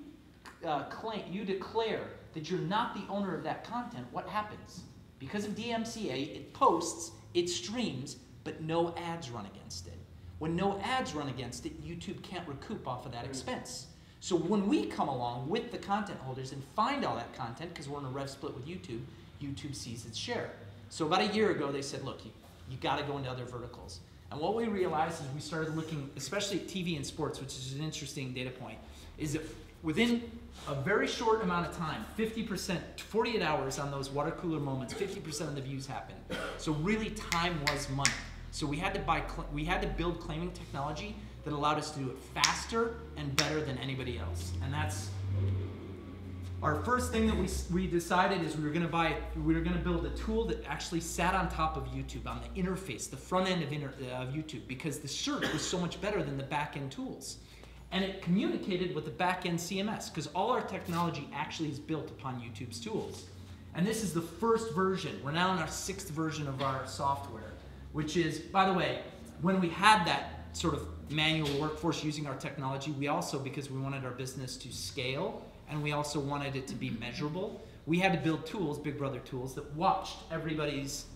declare that you're not the owner of that content, what happens? Because of DMCA, it posts, it streams, but no ads run against it. When no ads run against it, YouTube can't recoup off of that expense. So when we come along with the content holders and find all that content, because we're in a rev split with YouTube, YouTube sees its share. So about a year ago, they said, look, you got to go into other verticals. And what we realized is we started looking, especially at TV and sports, which is an interesting data point, is that within a very short amount of time, 50%, 48 hours on those water cooler moments, 50% of the views happened. So really time was money. So we had to build claiming technology that allowed us to do it faster and better than anybody else. And that's our first thing that we decided is we were going to build a tool that actually sat on top of YouTube, on the interface, the front end of YouTube, because the search was so much better than the back end tools. And it communicated with the back-end CMS, because all our technology actually is built upon YouTube's tools. And this is the first version. We're now in our 6th version of our software, which is, by the way, when we had that sort of manual workforce using our technology, we also, because we wanted our business to scale, and we also wanted it to be measurable, we had to build tools, Big Brother tools, that watched everybody's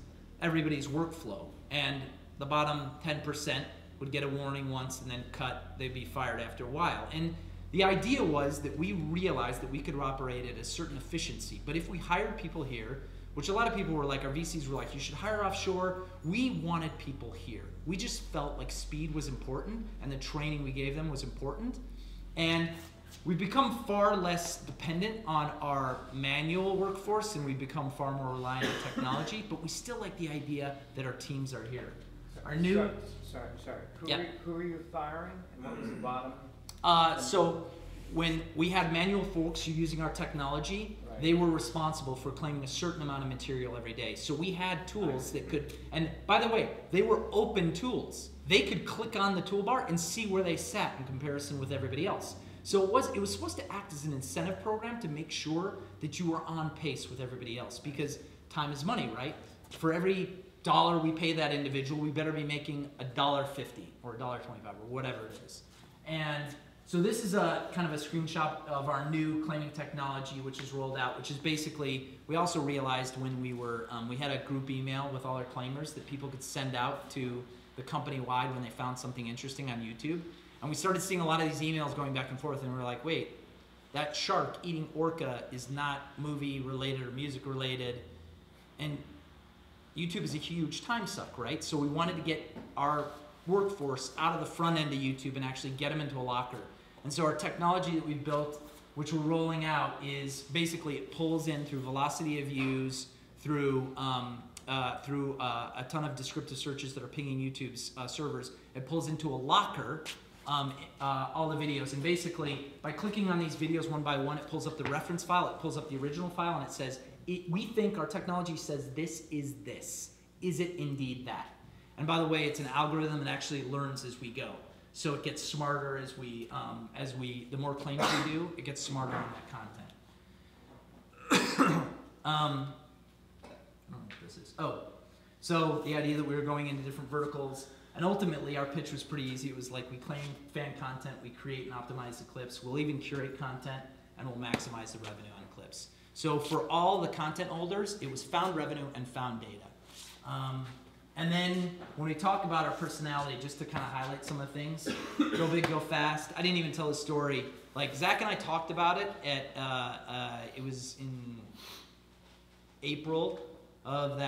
workflow. And the bottom 10% would get a warning once and then cut, they'd be fired after a while. And the idea was that we realized that we could operate at a certain efficiency, but if we hired people here, which a lot of people were like, our VCs were like, you should hire offshore. We wanted people here. We just felt like speed was important and the training we gave them was important. And we've become far less dependent on our manual workforce and we've become far more reliant on technology, but we still like the idea that our teams are here. Our new... Sorry. Yeah. Who are you firing and what was the bottom? So when we had manual folks using our technology, Right. they were responsible for claiming a certain amount of material every day. So we had tools that could, and by the way, they were open tools. They could click on the toolbar and see where they sat in comparison with everybody else. So it was supposed to act as an incentive program to make sure that you were on pace with everybody else, because time is money, right? For every dollar we pay that individual, we better be making $1.50 or $1.25 or whatever it is. And so this is a kind of a screenshot of our new claiming technology, which is rolled out, which is basically, we also realized when we were, we had a group email with all our claimers that people could send out to the company-wide when they found something interesting on YouTube. And we started seeing a lot of these emails going back and forth, and we were like, wait, that shark eating orca is not movie related or music related. And YouTube is a huge time suck, right? So we wanted to get our workforce out of the front end of YouTube and actually get them into a locker. And so our technology that we've built, which we're rolling out, is basically it pulls in through velocity of views, through a ton of descriptive searches that are pinging YouTube's servers. It pulls into a locker all the videos, and basically by clicking on these videos one by one, it pulls up the reference file, it pulls up the original file, and it says, we think our technology says this. Is it indeed that? And by the way, it's an algorithm that actually learns as we go. So it gets smarter as the more claims we do, it gets smarter on that content. I don't know what this is. Oh, so the idea that we were going into different verticals, and ultimately our pitch was pretty easy. It was like, we claim fan content, we create and optimize the clips, we'll even curate content, and we'll maximize the revenue on clips. So for all the content holders, it was found revenue and found data. And then when we talk about our personality, just to kind of highlight some of the things, go big, go fast. I didn't even tell the story. Like Zach and I talked about it at, it was in April of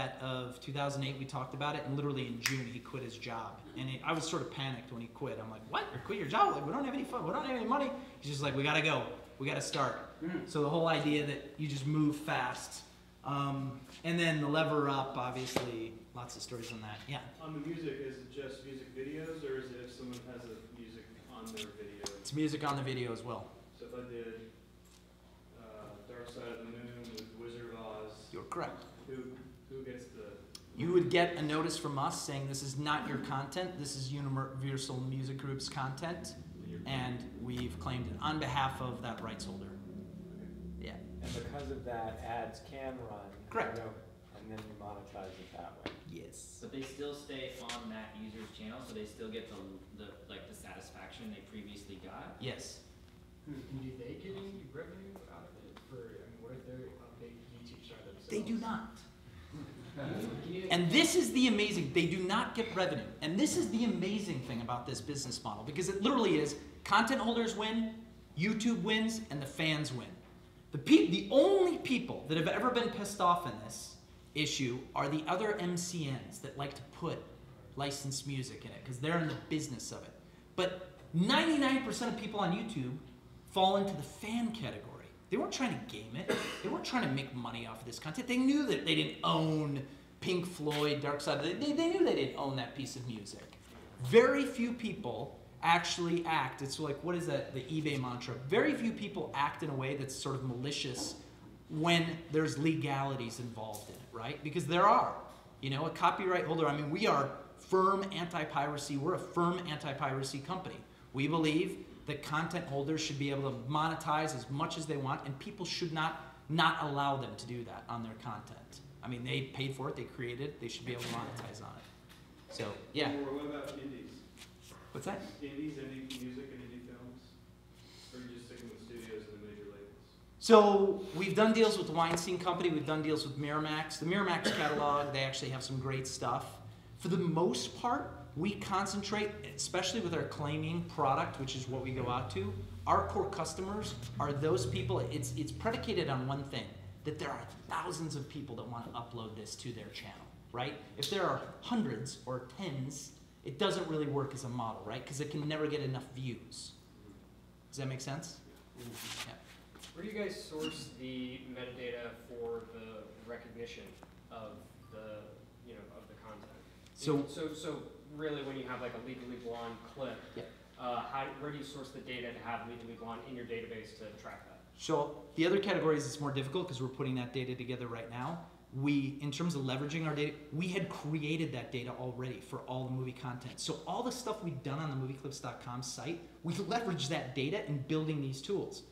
2008, we talked about it, and literally in June he quit his job. And I was sort of panicked when he quit. I'm like, what? You quit your job? Like, we don't have any fun, we don't have any money. He's just like, we gotta go, we gotta start. So the whole idea that you just move fast. And then the lever up, obviously, lots of stories on that. Yeah. On the music, is it just music videos, or is it if someone has a music on their video? It's music on the video as well. So if I did Dark Side of the Moon with Wizard of Oz, You're correct. who gets the... You would get a notice from us saying this is not your content, this is Universal Music Group's content, and we've claimed it on behalf of that rights holder. Yeah. And because of that, ads can run. Correct. And then you monetize it that way. Yes. But they still stay on that user's channel, so they still get the satisfaction they previously got. Yes. And do they get any revenue out of it? What if they're a big YouTube star themselves? They do not. And this is the amazing, they do not get revenue. And this is the amazing thing about this business model, because it literally is content holders win, YouTube wins, and the fans win. The only people that have ever been pissed off in this issue are the other MCNs that like to put licensed music in it, because they're in the business of it. But 99% of people on YouTube fall into the fan category. They weren't trying to game it. They weren't trying to make money off of this content. They knew that they didn't own Pink Floyd, Dark Side. They knew they didn't own that piece of music. Very few people actually act. It's like, what is that, the eBay mantra? Very few people act in a way that's sort of malicious when there's legalities involved in it, right? Because there are. You know, a copyright holder, I mean, we are firm anti-piracy. We're a firm anti-piracy company. We believe that content holders should be able to monetize as much as they want, and people should not allow them to do that on their content. I mean, they paid for it, they created it, they should be able to monetize on it. So, yeah. Or what about indies? What's that? Indies, indie music, and indie films? Or are you just sticking with studios and the major labels? So, we've done deals with the Weinstein Company, we've done deals with Miramax. The Miramax catalog, they actually have some great stuff. For the most part, we concentrate, especially with our claiming product, which is what we go out to, our core customers are those people, it's predicated on one thing, that there are thousands of people that want to upload this to their channel, right? If there are hundreds or tens, it doesn't really work as a model, right? Because it can never get enough views. Does that make sense? Yeah. Where do you guys source the metadata for the recognition of the, you know, of the content? So really, when you have like a Legally Blonde clip, yeah. Where do you source the data to have Legally Blonde in your database to track that? So the other categories, it's more difficult because we're putting that data together right now. We, in terms of leveraging our data, we had created that data already for all the movie content. So all the stuff we've done on the movieclips.com site, we leverage that data in building these tools.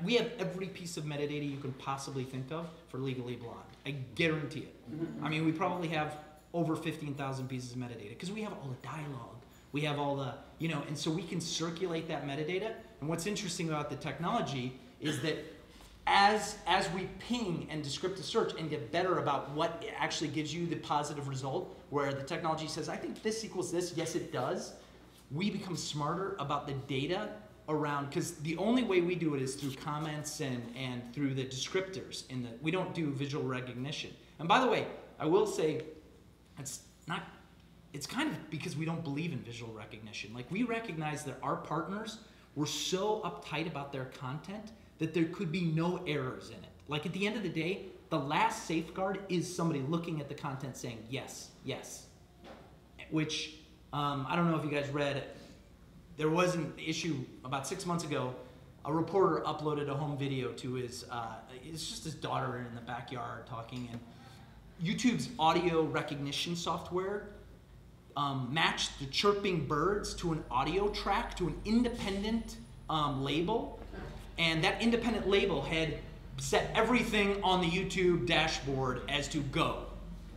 We have every piece of metadata you can possibly think of for Legally Blonde. I guarantee it. I mean, we probably have over 15,000 pieces of metadata because we have all the dialogue. We have all the, you know, and so we can circulate that metadata. And what's interesting about the technology is that as we ping and descriptive search and get better about what actually gives you the positive result, where the technology says, I think this equals this, yes it does, we become smarter about the data around, because the only way we do it is through comments and through the descriptors. We don't do visual recognition. And by the way, I will say, it's kind of because we don't believe in visual recognition. Like, we recognize that our partners were so uptight about their content that there could be no errors in it. Like, at the end of the day, the last safeguard is somebody looking at the content saying, yes, yes. Which, I don't know if you guys read, there was an issue about 6 months ago, a reporter uploaded a home video to his, it's just his daughter in the backyard talking, and YouTube's audio recognition software matched the chirping birds to an audio track, to an independent label. And that independent label had set everything on the YouTube dashboard as to go.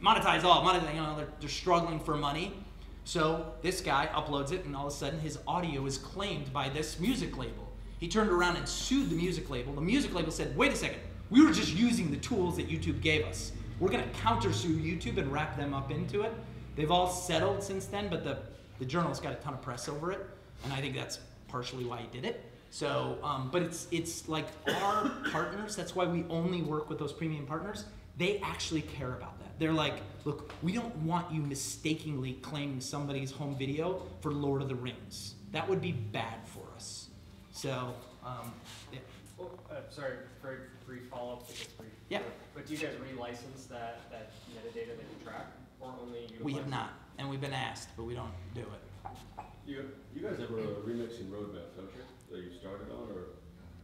Monetize all, monetize, you know, they're struggling for money. So this guy uploads it, and all of a sudden his audio is claimed by this music label. He turned around and sued the music label. The music label said, wait a second, we were just using the tools that YouTube gave us. We're gonna countersue YouTube and wrap them up into it. They've all settled since then, but the journalist got a ton of press over it, and I think that's partially why he did it. So, but it's like our partners, that's why we only work with those premium partners. They actually care about that. They're like, look, we don't want you mistakenly claiming somebody's home video for Lord of the Rings. That would be bad for us. So, yeah. Well, sorry, very brief follow-up. Yeah. But do you guys relicense that metadata that you track, or only utilize? We have not, and we've been asked, but we don't do it. You guys have a remixing roadmap, don't you, that you started on, or?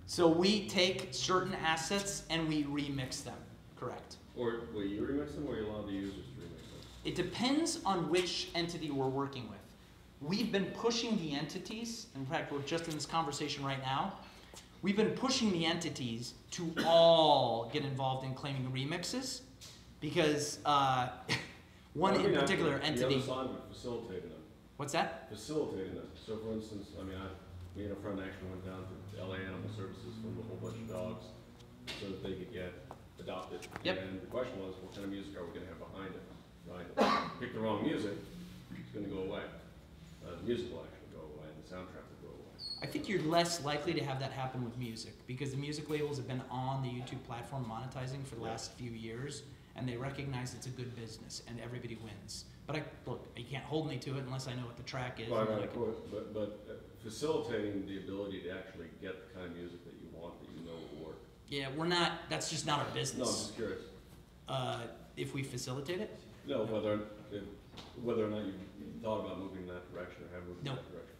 So we take certain assets and we remix them, correct. Or will you remix them, or you allow the users to remix them? It depends on which entity we're working with. We've been pushing the entities, in fact, we're just in this conversation right now, we've been pushing the entities to all get involved in claiming remixes, because one in particular entity. The other side would facilitate them. What's that? Facilitating them. So for instance, I mean, me and a friend actually went down to LA Animal Services from a whole bunch of dogs so that they could get adopted. Yep. And the question was, what kind of music are we going to have behind it? Right? Pick the wrong music, it's going to go away. The music will actually go away, and the soundtrack will go away. I think you're less likely to have that happen with music, because the music labels have been on the YouTube platform monetizing for the last few years, and they recognize it's a good business, and everybody wins. But look, you can't hold me to it unless I know what the track is. Right, of course, but facilitating the ability to actually get the kind of music that you want, that you know will work. Yeah, we're not, that's just not our business. No, I'm just curious. If we facilitate it? No, whether or not you thought about moving in that direction or have moved in that direction.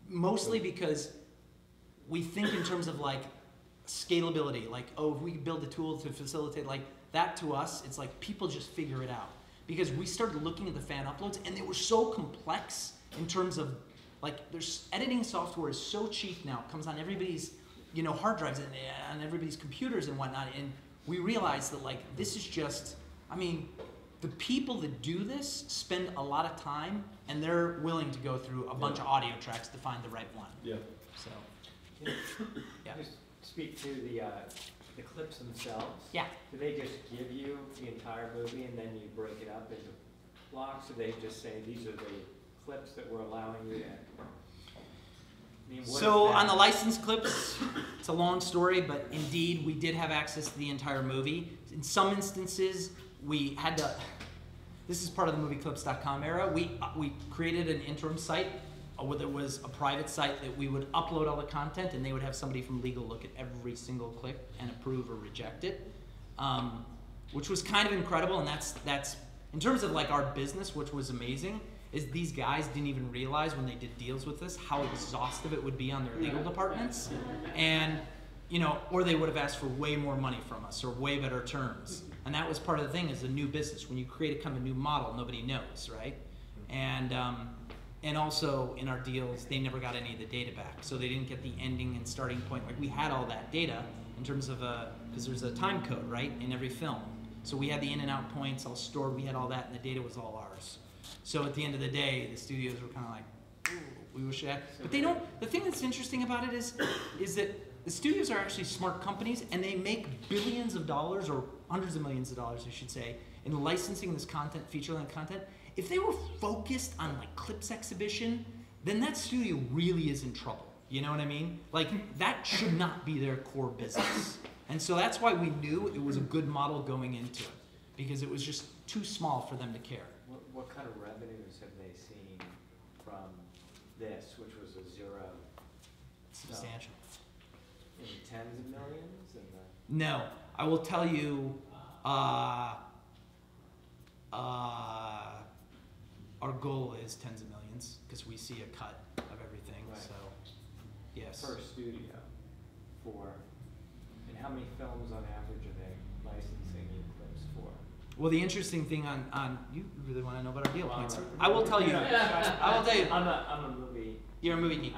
Mostly because we think in terms of like scalability, like, oh, if we build a tool to facilitate, like that to us, it's like people just figure it out. Because we started looking at the fan uploads and they were so complex in terms of, like, there's editing software is so cheap now, it comes on everybody's, you know, hard drives and on everybody's computers and whatnot, and we realized that, like, this is just, I mean, the people that do this spend a lot of time and they're willing to go through a bunch of audio tracks to find the right one. Yeah. So, yeah. Just speak to the clips themselves. Yeah. Do they just give you the entire movie and then you break it up into blocks? Or they just say these are the clips that we're allowing you to? I mean, what So is that? on the licensed clips, it's a long story, but indeed we did have access to the entire movie. In some instances, we had to. This is part of the movieclips.com era. We created an interim site where there was a private site that we would upload all the content, and they would have somebody from legal look at every single clip and approve or reject it, which was kind of incredible. And that's in terms of like our business, which was amazing. Is these guys didn't even realize when they did deals with this how exhaustive it would be on their legal departments, and or they would have asked for way more money from us or way better terms. And that was part of the thing, is a new business. When you create a kind of a new model, nobody knows, right? And also in our deals, they never got any of the data back, so they didn't get the ending and starting point. Like we had all that data in terms of because there's a time code, right, in every film. So we had the in and out points all stored. We had all that, and the data was all ours. So at the end of the day, the studios were kind of like, ooh, we wish we had. But they don't. The thing that's interesting about it is that the studios are actually smart companies, and they make billions of dollars, or hundreds of millions of dollars, I should say, in licensing this content, feature-length content. If they were focused on like clips exhibition, then that studio really is in trouble. You know what I mean? Like that should not be their core business. And so that's why we knew it was a good model going into it, because it was just too small for them to care. What kind of revenues have they seen from this, which was a zero? Substantial. In the tens of millions? No, I will tell you, our goal is tens of millions, because we see a cut of everything. Right. So, yes. Per studio, and how many films on average are they licensing you clips for? Well, the interesting thing on you really want to know about our deal points. I will tell you. I will tell you. I'm a movie. You're a movie geek.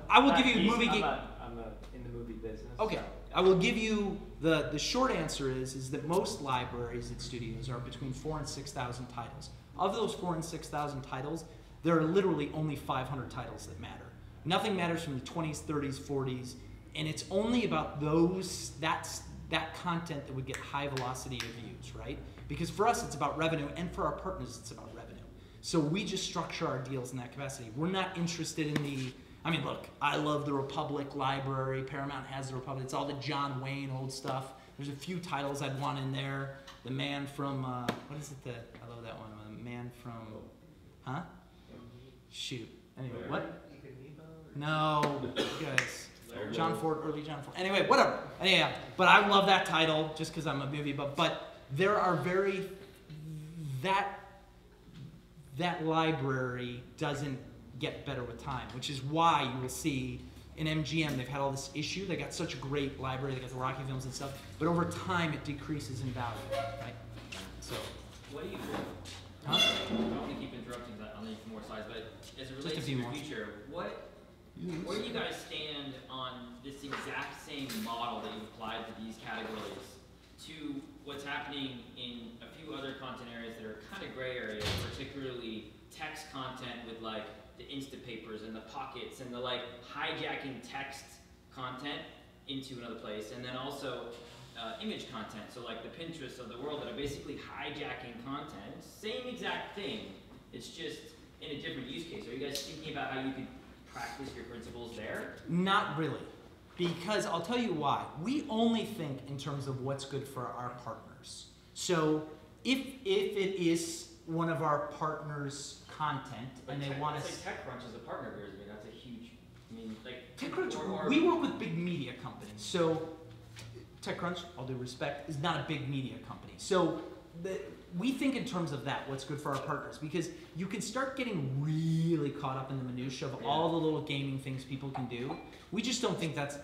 I will give you movie geek. I'm in the movie business. Okay. So. I will give you the short answer is that most libraries and studios are between 4,000 and 6,000 titles. Of those 4,000 and 6,000 titles, there are literally only 500 titles that matter. Nothing matters from the 20s, 30s, 40s, and it's only about that content that would get high velocity of views, right? Because for us, it's about revenue, and for our partners, it's about revenue. So we just structure our deals in that capacity. We're not interested in look, I love the Republic Library. Paramount has the Republic. It's all the John Wayne old stuff. There's a few titles I'd want in there. The Man from, what is it I love that one. The Man from, huh? Shoot. Anyway, what? No, guys. John Ford, early John Ford. Anyway, whatever. Anyhow, but I love that title just because I'm a movie buff. But there are that library doesn't get better with time, which is why you will see in MGM they've had all this issue. They got such a great library. They got the Rocky films and stuff. But over time, it decreases in value, right? So. What do you do? Huh? I don't want to keep interrupting that on the more slides, but as it relates to your future, where do you guys stand on this exact same model that you've applied to these categories to what's happening in a few other content areas that are kind of gray areas, particularly text content with like the Instapapers and the Pockets and the like hijacking text content into another place, and then also image content, so like the Pinterest of the world that are basically hijacking content, same exact thing, it's just in a different use case. Are you guys thinking about how you could practice your principles there? Not really, because I'll tell you why. We only think in terms of what's good for our partners. So if it is one of our partners' content and they want to, TechCrunch is a partner of yours. I mean, that's a huge. I mean, like TechCrunch. We work with big media companies, so TechCrunch, all due respect, is not a big media company. So we think in terms of that, what's good for our partners, because you can start getting really caught up in the minutia of all the little gaming things people can do. We just don't think that's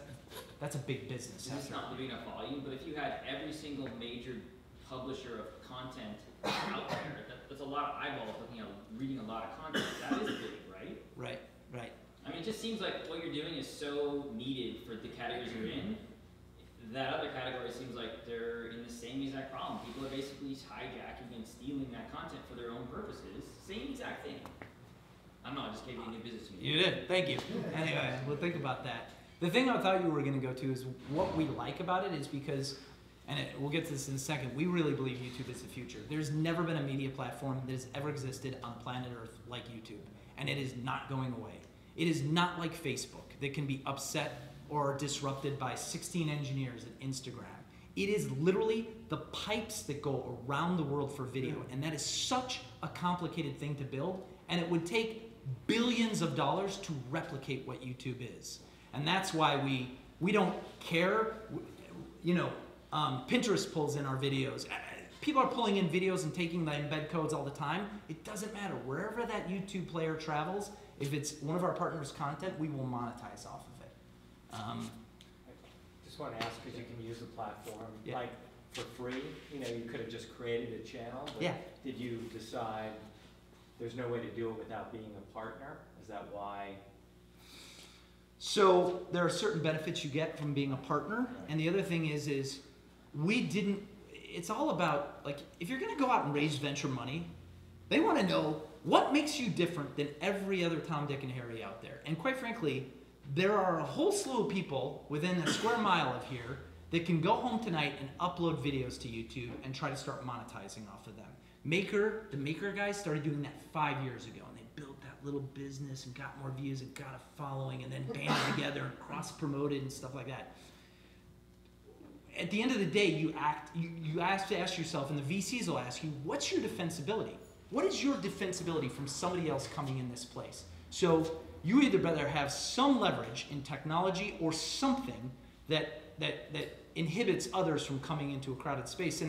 a big business. It's not big enough volume, but if you had every single major publisher of content out there, that's a lot of eyeballs looking at reading a lot of content. That is big, right? Right. I mean, it just seems like what you're doing is so needed for the categories you're in. That other category seems like they're in the same exact problem. People are basically hijacking and stealing that content for their own purposes. Same exact thing. I don't know, I just gave you a new business unit. You did, thank you. Anyway, we'll think about that. The thing I thought you were going to go to is what we like about it is because, we'll get to this in a second, we really believe YouTube is the future. There's never been a media platform that has ever existed on planet Earth like YouTube. and it is not going away. It is not like Facebook that can be upset or disrupted by 16 engineers at Instagram. It is literally the pipes that go around the world for video, and that is such a complicated thing to build, and it would take billions of dollars to replicate what YouTube is. And that's why we don't care. You know, Pinterest pulls in our videos. People are pulling in videos and taking the embed codes all the time. It doesn't matter. Wherever that YouTube player travels, if it's one of our partners' content, we will monetize off of it. I just want to ask, because you can use the platform, Yeah. like for free, you know, you could have just created a channel, but Yeah. did you decide there's no way to do it without being a partner? Is that why? So there are certain benefits you get from being a partner, and the other thing is we didn't, it's all about, like, if you're gonna go out and raise venture money, they wanna know what makes you different than every other Tom, Dick, and Harry out there. And quite frankly, there are a whole slew of people within a square mile of here that can go home tonight and upload videos to YouTube and try to start monetizing off of them. The Maker guys started doing that 5 years ago, and they built that little business and got more views and got a following and then banded together and cross-promoted and stuff like that. At the end of the day, you have to ask yourself, and the VCs will ask you, what's your defensibility? What is your defensibility from somebody else coming in this place? So you either better have some leverage in technology or something that inhibits others from coming into a crowded space.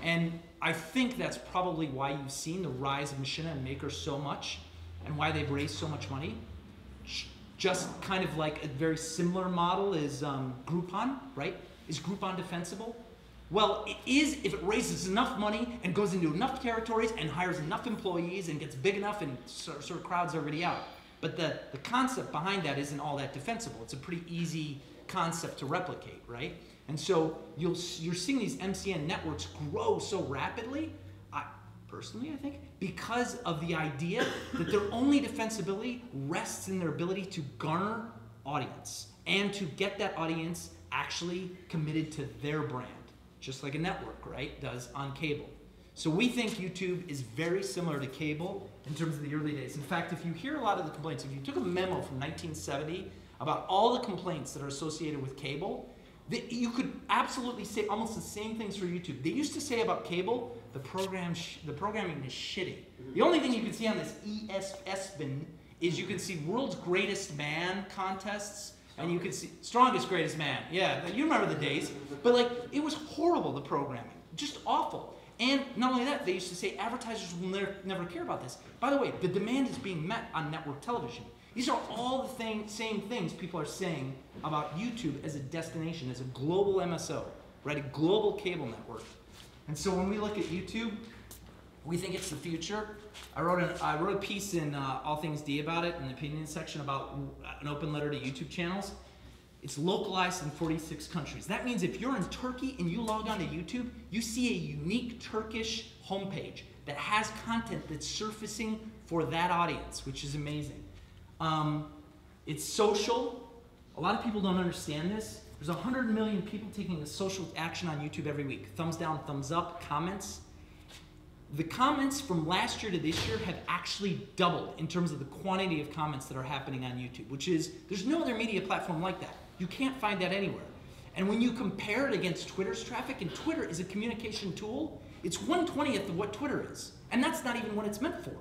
And I think that's probably why you've seen the rise of Machinima and Maker so much and why they've raised so much money. Just kind of like a very similar model is Groupon, right? Is Groupon defensible? Well, it is if it raises enough money and goes into enough territories and hires enough employees and gets big enough and sort of crowds everybody out. But the concept behind that isn't all that defensible. It's a pretty easy concept to replicate, right? And so you're seeing these MCN networks grow so rapidly, personally I think, because of the idea that their only defensibility rests in their ability to garner audience and to get that audience actually committed to their brand, just like a network, right, does on cable. So we think YouTube is very similar to cable in terms of the early days. In fact, if you hear a lot of the complaints, if you took a memo from 1970 about all the complaints that are associated with cable, you could absolutely say almost the same things for YouTube. They used to say about cable, the programming is shitty. The only thing you can see on this ESPN is you can see World's Greatest Man contests, and you can see Strongest Greatest Man. Yeah, you remember the days. But like, it was horrible, the programming, just awful. And not only that, they used to say advertisers will never care about this. By the way, the demand is being met on network television. These are all the same things people are saying about YouTube as a destination, as a global MSO, right? A global cable network. And so when we look at YouTube, we think it's the future. I wrote a piece in All Things D about it in the opinion section about an open letter to YouTube channels. It's localized in 46 countries. That means if you're in Turkey and you log on to YouTube, you see a unique Turkish homepage that has content that's surfacing for that audience, which is amazing. It's social. A lot of people don't understand this. There's 100 million people taking a social action on YouTube every week. Thumbs down, thumbs up, comments. The comments from last year to this year have actually doubled in terms of the quantity of comments that are happening on YouTube, which is, there's no other media platform like that. You can't find that anywhere. And when you compare it against Twitter's traffic, and Twitter is a communication tool, it's 1/20th of what Twitter is. And that's not even what it's meant for.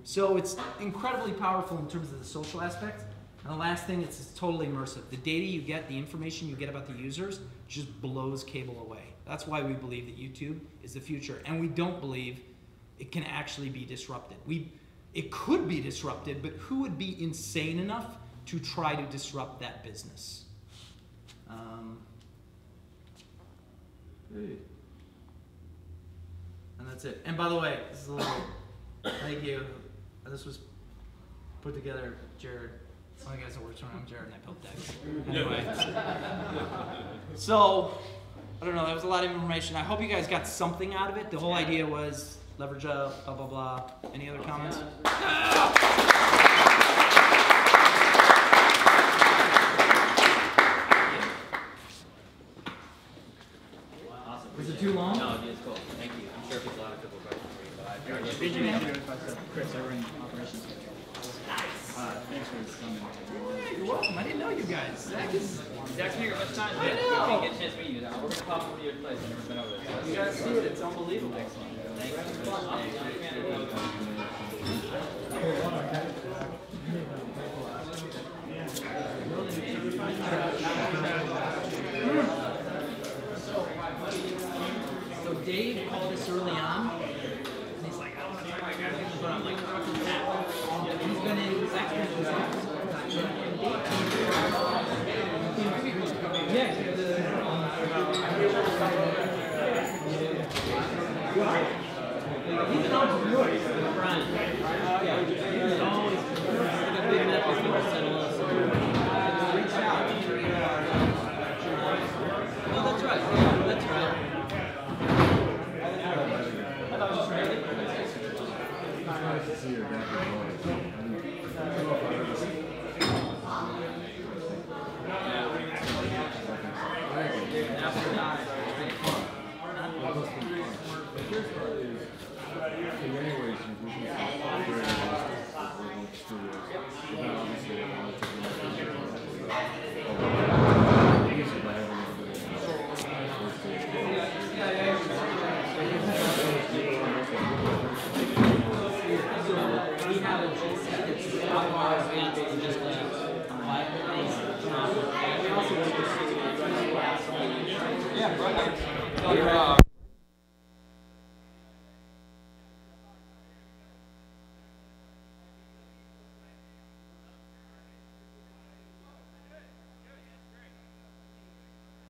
So it's incredibly powerful in terms of the social aspect. And the last thing, it's totally immersive. The data you get, the information you get about the users, just blows cable away. That's why we believe that YouTube is the future. And we don't believe it can actually be disrupted. It could be disrupted, but who would be insane enough to try to disrupt that business? And that's it. And by the way, this is a little, thank you. This was put together, Jared. One of the guys that works around Jared and I built decks. Anyway. So, I don't know, that was a lot of information. I hope you guys got something out of it. The whole idea was leverage up, blah, blah, blah. Any other comments? Awesome. Was it too long? No, it's cool. Thank you. I'm sure people have a couple questions for you, but I Chris, I run operations. Thanks for coming. Yeah, you're welcome. I didn't know you guys. Zach's been here a bunch of times. I know. We didn't get a chance to meet you. We're going to pop over to your place. I've never been over there. You gotta see it. It's unbelievable. Excellent. Thank you. So Dave called us early on, and he's like, I want to try my guys, but I'm like, fucking tap. He's been in Zach's been in his office all the time. Yeah. He's an entrepreneur. He's a friend. Yeah. He's always like a big Memphis people settle us. Reach out. Oh, that's right. Yeah, that's right. I thought it was really Nice to see you again. The first part is, in many ways, we can very realistic with studios. But then obviously, I want to take easy by having it do we have a GC that's a lot more advanced than just like a live place. We also work with yeah, right.